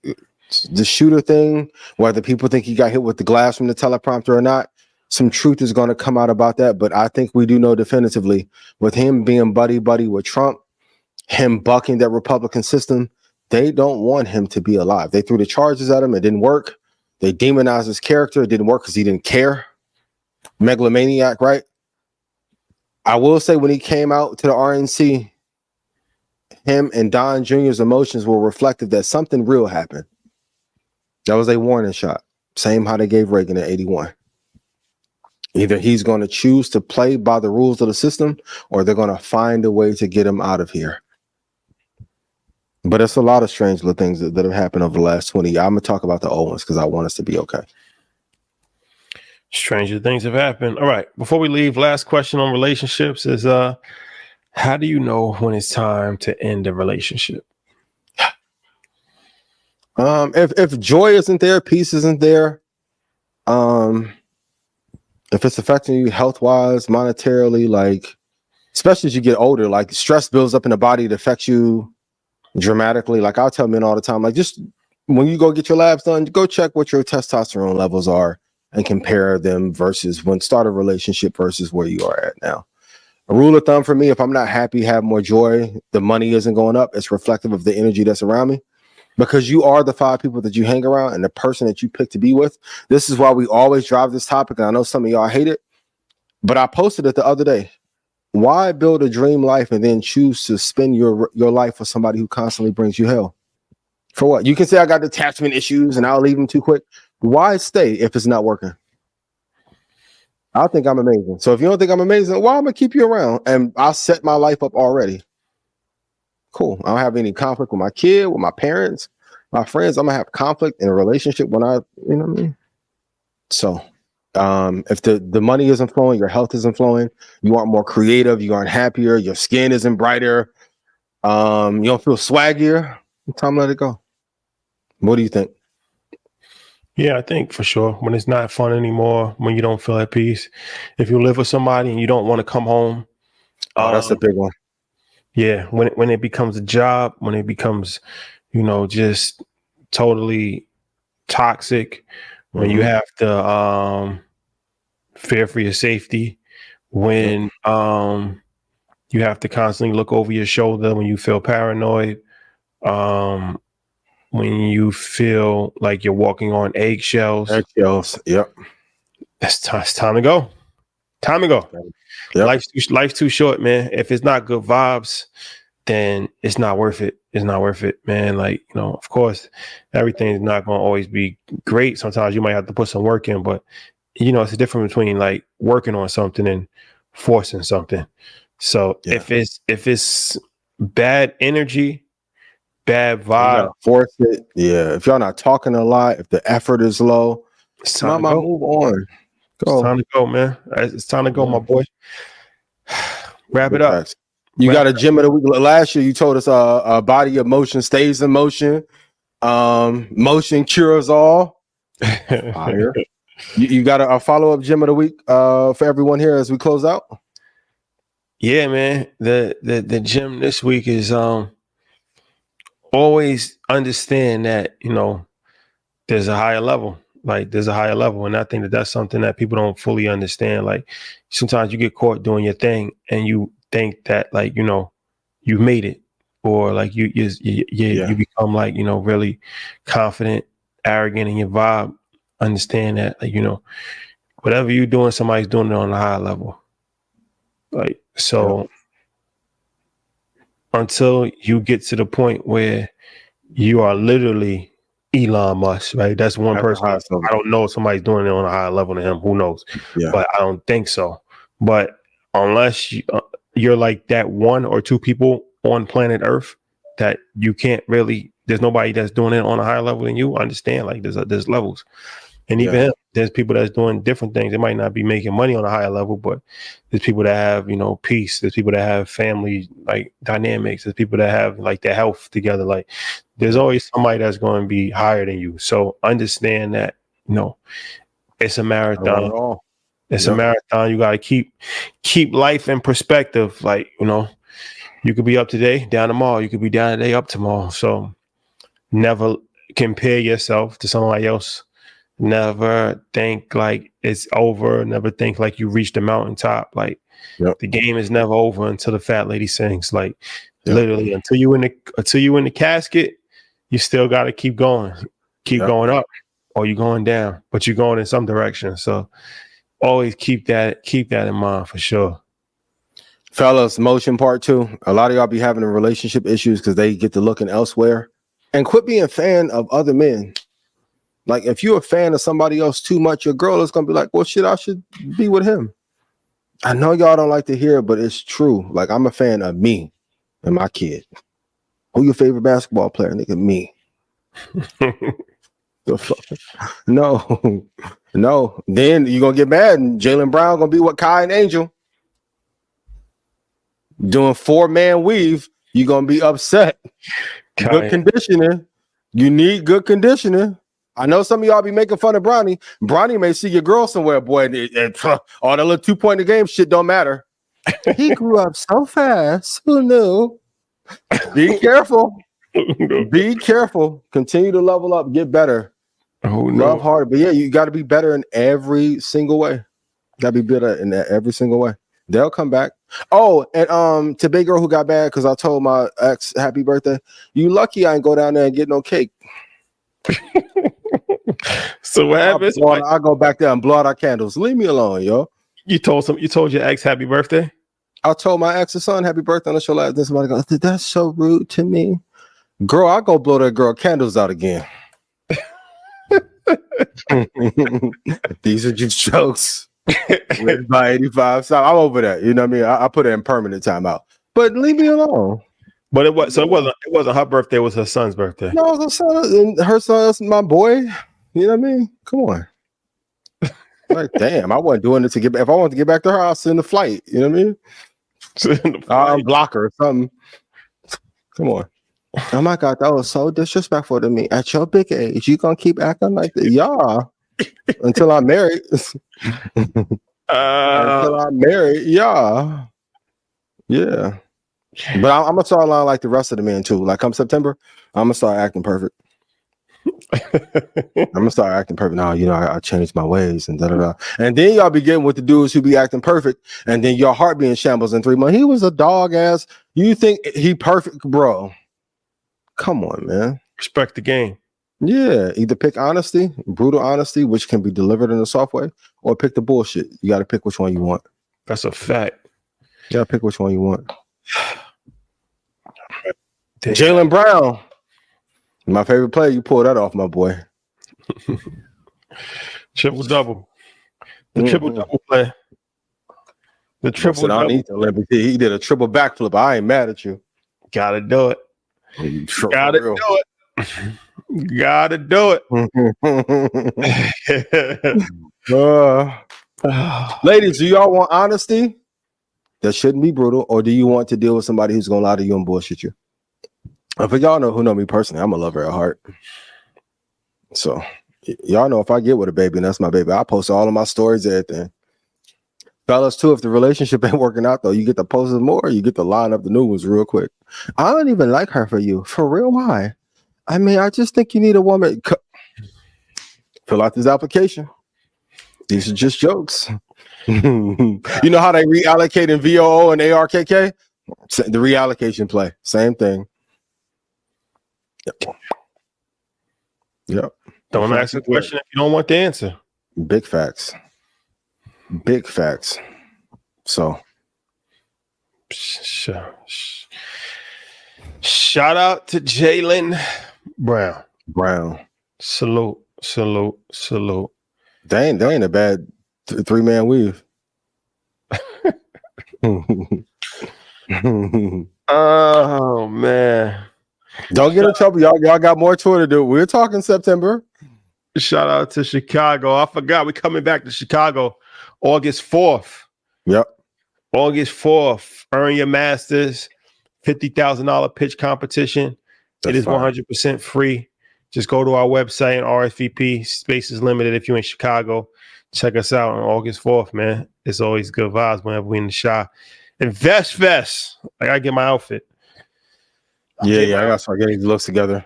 the shooter thing, whether people think he got hit with the glass from the teleprompter or not, some truth is going to come out about that. But I think we do know definitively with him being buddy with Trump, him bucking that Republican system, they don't want him to be alive. They threw the charges at him. It didn't work. They demonized his character. It didn't work because he didn't care. Megalomaniac, right? I will say when he came out to the RNC, him and Don Jr.'s emotions were reflective that something real happened. That was a warning shot. Same how they gave Reagan in 81. Either he's going to choose to play by the rules of the system or they're going to find a way to get him out of here. But it's a lot of strange little things that have happened over the last 20 years. I'm going to talk about the old ones because I want us to be okay. Stranger things have happened. All right. Before we leave, last question on relationships is how do you know when it's time to end a relationship? If joy isn't there, peace isn't there, if it's affecting you health-wise, monetarily, like especially as you get older, like stress builds up in the body, it affects you dramatically. Like I'll tell men all the time, like just when you go get your labs done, go check what your testosterone levels are and compare them versus when start a relationship versus where you are at now. A rule of thumb for me, if I'm not happy, have more joy, the money isn't going up, it's reflective of the energy that's around me. Because you are the 5 people that you hang around and the person that you pick to be with. This is why we always drive this topic. And I know some of y'all hate it. But I posted it the other day. Why build a dream life and then choose to spend your life for somebody who constantly brings you hell? For what? You can say I got detachment issues and I'll leave them too quick. Why stay if it's not working? I think I'm amazing. So if you don't think I'm amazing, why am I gonna keep you around? And I set my life up already. Cool. I don't have any conflict with my kid, with my parents, my friends. I'm gonna have conflict in a relationship when you know what I mean? So if the money isn't flowing, your health isn't flowing, you aren't more creative, you aren't happier, your skin isn't brighter, you don't feel swaggier, time to let it go. What do you think? Yeah, I think for sure when it's not fun anymore, when you don't feel at peace, if you live with somebody and you don't want to come home. Oh, that's a big one. Yeah, when it becomes a job, when it becomes, just totally toxic, when you have to fear for your safety, when you have to constantly look over your shoulder, when you feel paranoid, when you feel like you're walking on eggshells. Yep. It's time to go. Time to go. Yep. Life's too short, man. If it's not good vibes, then it's not worth it. It's not worth it, man. Like, of course, everything's not going to always be great. Sometimes you might have to put some work in, but it's a difference between like working on something and forcing something. So if it's bad energy, bad vibe, force it. Yeah. If y'all not talking a lot, if the effort is low, it's time to go. Move on. Go. It's time to go, man. It's time to go, my boy. Wrap it up. You got a gym of the week. Last year, you told us a body of motion stays in motion. Motion cures all. Fire. You got a follow-up gym of the week for everyone here as we close out? Yeah, man. The gym this week is always understand that, there's a higher level. Like there's a higher level. And I think that that's something that people don't fully understand. Like sometimes you get caught doing your thing and you think that like, you made it, or like you become like, really confident, arrogant in your vibe. Understand that, like, whatever you're doing, somebody's doing it on a higher level. Like, so until you get to the point where you are literally Elon Musk, right? That's one person. I don't know if somebody's doing it on a higher level than him. Who knows? Yeah. But I don't think so. But unless you're like that one or two people on planet Earth that you can't really, there's nobody that's doing it on a higher level than you. Understand? Like there's levels. And even there's people that's doing different things. They might not be making money on a higher level, but there's people that have, peace. There's people that have family like dynamics. There's people that have like their health together. Like there's always somebody that's going to be higher than you. So understand that, it's a marathon. It's a marathon. You got to keep life in perspective. Like, you could be up today, down tomorrow. You could be down today, up tomorrow. So never compare yourself to somebody else. Never think like it's over. Never think like you reached the mountaintop. Like the game is never over until the fat lady sings. Like literally until you in the casket, you still got to keep going, going up, or you're going down, but you're going in some direction. So always keep that in mind for sure. Fellas, motion part 2. A lot of y'all be having relationship issues because they get to looking elsewhere, and quit being a fan of other men. Like if you're a fan of somebody else too much, your girl is gonna be like, well, shit, I should be with him. I know y'all don't like to hear it, but it's true. Like I'm a fan of me and my kid. Who your favorite basketball player? Nigga, me. No. Then you're gonna get mad, and Jaylen Brown gonna be what Kai and Angel doing 4-man weave. You're gonna be upset. Good conditioning. You need good conditioning. I know some of y'all be making fun of Bronny. Bronny may see your girl somewhere, boy. All that little 2-point in the game shit don't matter. He grew up so fast. Who knew? Be careful. Be careful. Continue to level up. Get better. Love hard. But yeah, you got to be better in every single way. Got to be better in every single way. They'll come back. Oh, and to big girl who got bad because I told my ex happy birthday. You lucky I ain't go down there and get no cake. So what happens? I go back there and blow out our candles. Leave me alone, yo. You told your ex happy birthday? I told my ex's son happy birthday on the show last night. Somebody goes, that's so rude to me. Girl, I go blow that girl candles out again. These are just jokes. By 85. So I'm over that. You know what I mean? I put it in permanent timeout. But leave me alone. But it wasn't her birthday, it was her son's birthday. No, it was her son, and her son's my boy. You know what I mean? Come on. Like, damn, I wasn't doing it to get back. If I wanted to get back to her, I'll send a flight. You know what I mean? I'll block her or something. Come on. Oh my God, that was so disrespectful to me. At your big age, you gonna keep acting like that? Yeah. Until I'm married. Until I'm married, yeah. Yeah. But I'm gonna start lying like the rest of the men too. Like come September, I'm gonna start acting perfect. I'm gonna start acting perfect. Now, you know, I changed my ways and da da da. And then y'all be getting with the dudes who be acting perfect, and then your heart be in shambles in 3 months. He was a dog ass. You think he perfect, bro? Come on, man. Respect the game. Yeah, either pick honesty, brutal honesty, which can be delivered in a soft way, or pick the bullshit. You got to pick which one you want. That's a fact. You got to pick which one you want. Jaylen Brown, my favorite player. You pull that off, my boy. Triple double. The triple double play. The triple double. I need to let me see. He did a triple backflip. I ain't mad at you. Gotta do it. Gotta do it. Gotta do it. Ladies, do y'all want honesty that shouldn't be brutal, or do you want to deal with somebody who's gonna lie to you and bullshit you? And for y'all who know me personally, I'm a lover at heart. So y'all know if I get with a baby and that's my baby, I post all of my stories, everything. Fellas too, if the relationship ain't working out though, you get to post it more, you get to line up the new ones real quick. I don't even like her for you. For real, why? I mean, I just think you need a woman. Fill out this application. These are just jokes. You know how they reallocate in VOO and ARKK? The reallocation play. Same thing. Yep. Don't ask a question if you don't want the answer. Big facts. Big facts. So. Shout out to Jaylen Brown. Salute. They ain't a bad 3-man weave. Oh man. Don't get in trouble. Y'all got more tour to do. We're talking September. Shout out to Chicago. I forgot we're coming back to Chicago August 4th. Yep. August 4th. Earn your masters. $50,000 pitch competition. It is 100% free. Just go to our website and RSVP. Space is limited if you're in Chicago. Check us out on August 4th, man. It's always good vibes whenever we're in the shop. And Vest. I gotta get my outfit. I gotta start getting these looks together.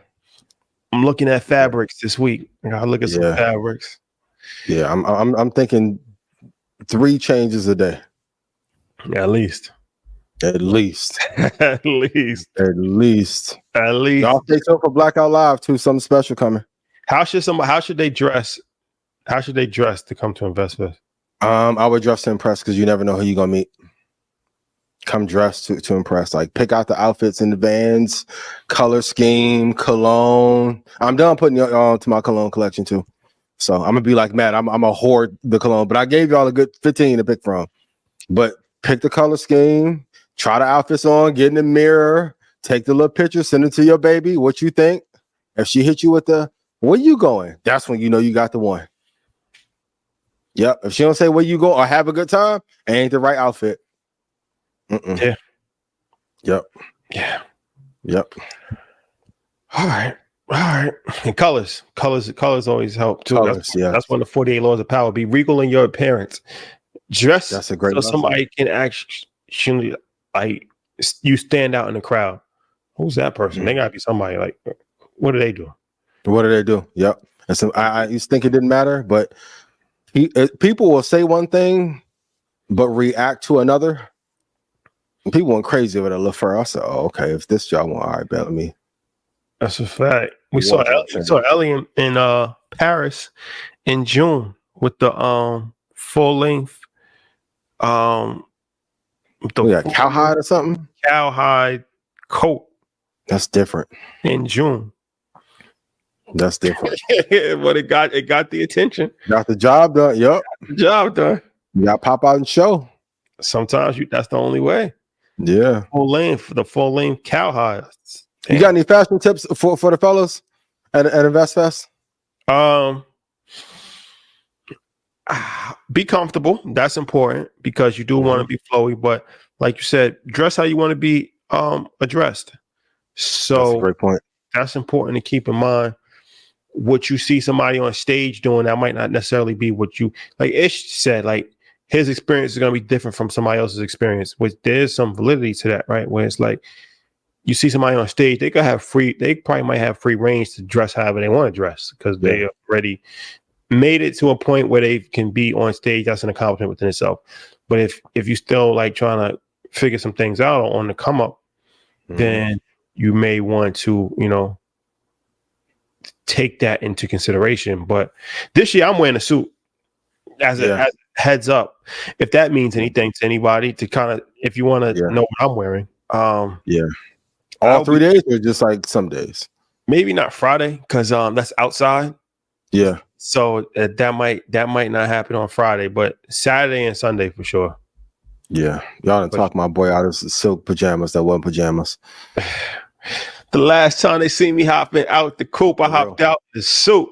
I'm looking at fabrics this week. I gotta look at some fabrics. Yeah, I'm thinking 3 changes a day. At least. At least. At least. Y'all stay tuned for Blackout Live too. Something special coming. How should they dress? How should they dress to come to InvestFest? I would dress to impress because you never know who you're gonna meet. Come dressed to impress. Like pick out the outfits in the Vans, color scheme, cologne. I'm done putting you on to my cologne collection too. So I'm gonna be like Matt. I'm a hoard the cologne, but I gave y'all a good 15 to pick from. But pick the color scheme, try the outfits on, get in the mirror, take the little picture, send it to your baby. What you think? If she hit you with the where you going, that's when you know you got the one. Yep. If she don't say where you go or have a good time, it ain't the right outfit. Yeah. Yep. Yeah. Yep. All right. And colors always help too. That's one of the 48 laws of power. Be regal in your appearance. Dress that's a great so somebody can actually like you stand out in the crowd. Who's that person? They gotta be somebody like. What do they do? Yep. And so I used to think it didn't matter, but people will say one thing but react to another. People went crazy over that LaFleur. I said, "Oh, okay. If this y'all want, all right, bet me." That's a fact. We saw Ellie in, Paris in June with the full length The We got cowhide or something. cowhide coat That's different. in June. That's different. But it got the attention. Got the job done. Yep. The job done. You got to pop out and show. Sometimes that's the only way. Yeah. The full length cowhide. You got any fashion tips for the fellas at Invest Fest? Be comfortable. That's important because you do want to be flowy, but like you said, dress how you want to be addressed. So that's a great point. That's important to keep in mind. What you see somebody on stage doing, that might not necessarily be what you like. Ish said, like his experience is going to be different from somebody else's experience, which there's some validity to that, right? Where it's like you see somebody on stage, they probably might have free range to dress however they want to dress because they already made it to a point where they can be on stage. That's an accomplishment within itself. But if you still like trying to figure some things out on the come up, then you may want to, take that into consideration. But this year I'm wearing a suit as a heads up. If that means anything to anybody, to kind of, if you want to know what I'm wearing. All 3 days or just like some days? Maybe not Friday because that's outside. Yeah. So that might not happen on Friday, but Saturday and Sunday for sure. Yeah. Y'all done talk my boy out of silk pajamas that wasn't pajamas. The last time they see me hopping out the coupe, I hopped out the suit.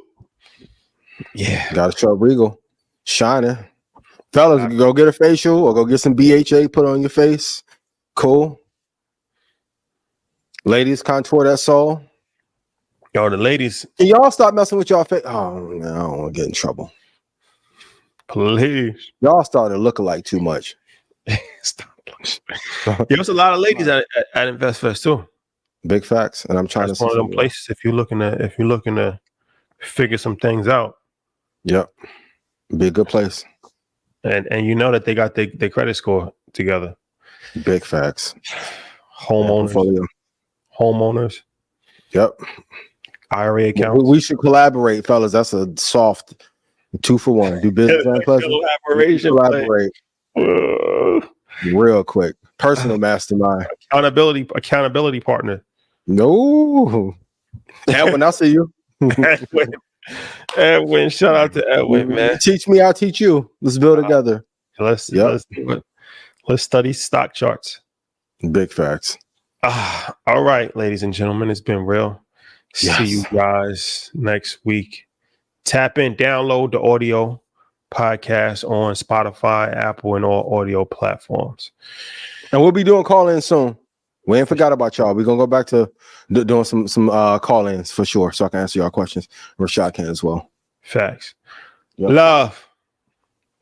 Yeah. Got to show regal. Shining. Fellas, go get a facial or go get some BHA put on your face. Cool. Ladies, contour that soul. Yo, the ladies. Can y'all stop messing with y'all face? Oh, man, I don't want to get in trouble. Please. Y'all started looking like too much. There's a lot of ladies at InvestFest too. Big facts, and I'm trying That's to. One of them places. If you're looking to figure some things out. Yep, be a good place. And you know that they got their credit score together. Big facts. Homeowners. Yep. IRA accounts. We should collaborate, fellas. That's a soft 2-for-1. Do business and pleasure. Collaborate. Real quick. Personal mastermind. Accountability partner. No. Edwin, I'll see you. Edwin, shout out to Edwin, man. Teach me, I'll teach you. Let's build together. Let's do it. Let's study stock charts. Big facts. All right, ladies and gentlemen, it's been real. Yes. See you guys next week. Tap in, download the audio podcast on Spotify, Apple, and all audio platforms. And we'll be doing call-ins soon. We ain't forgot about y'all. We're gonna go back to doing some call-ins for sure, so I can answer y'all questions. Rashad can as well. Facts. Yep. Love.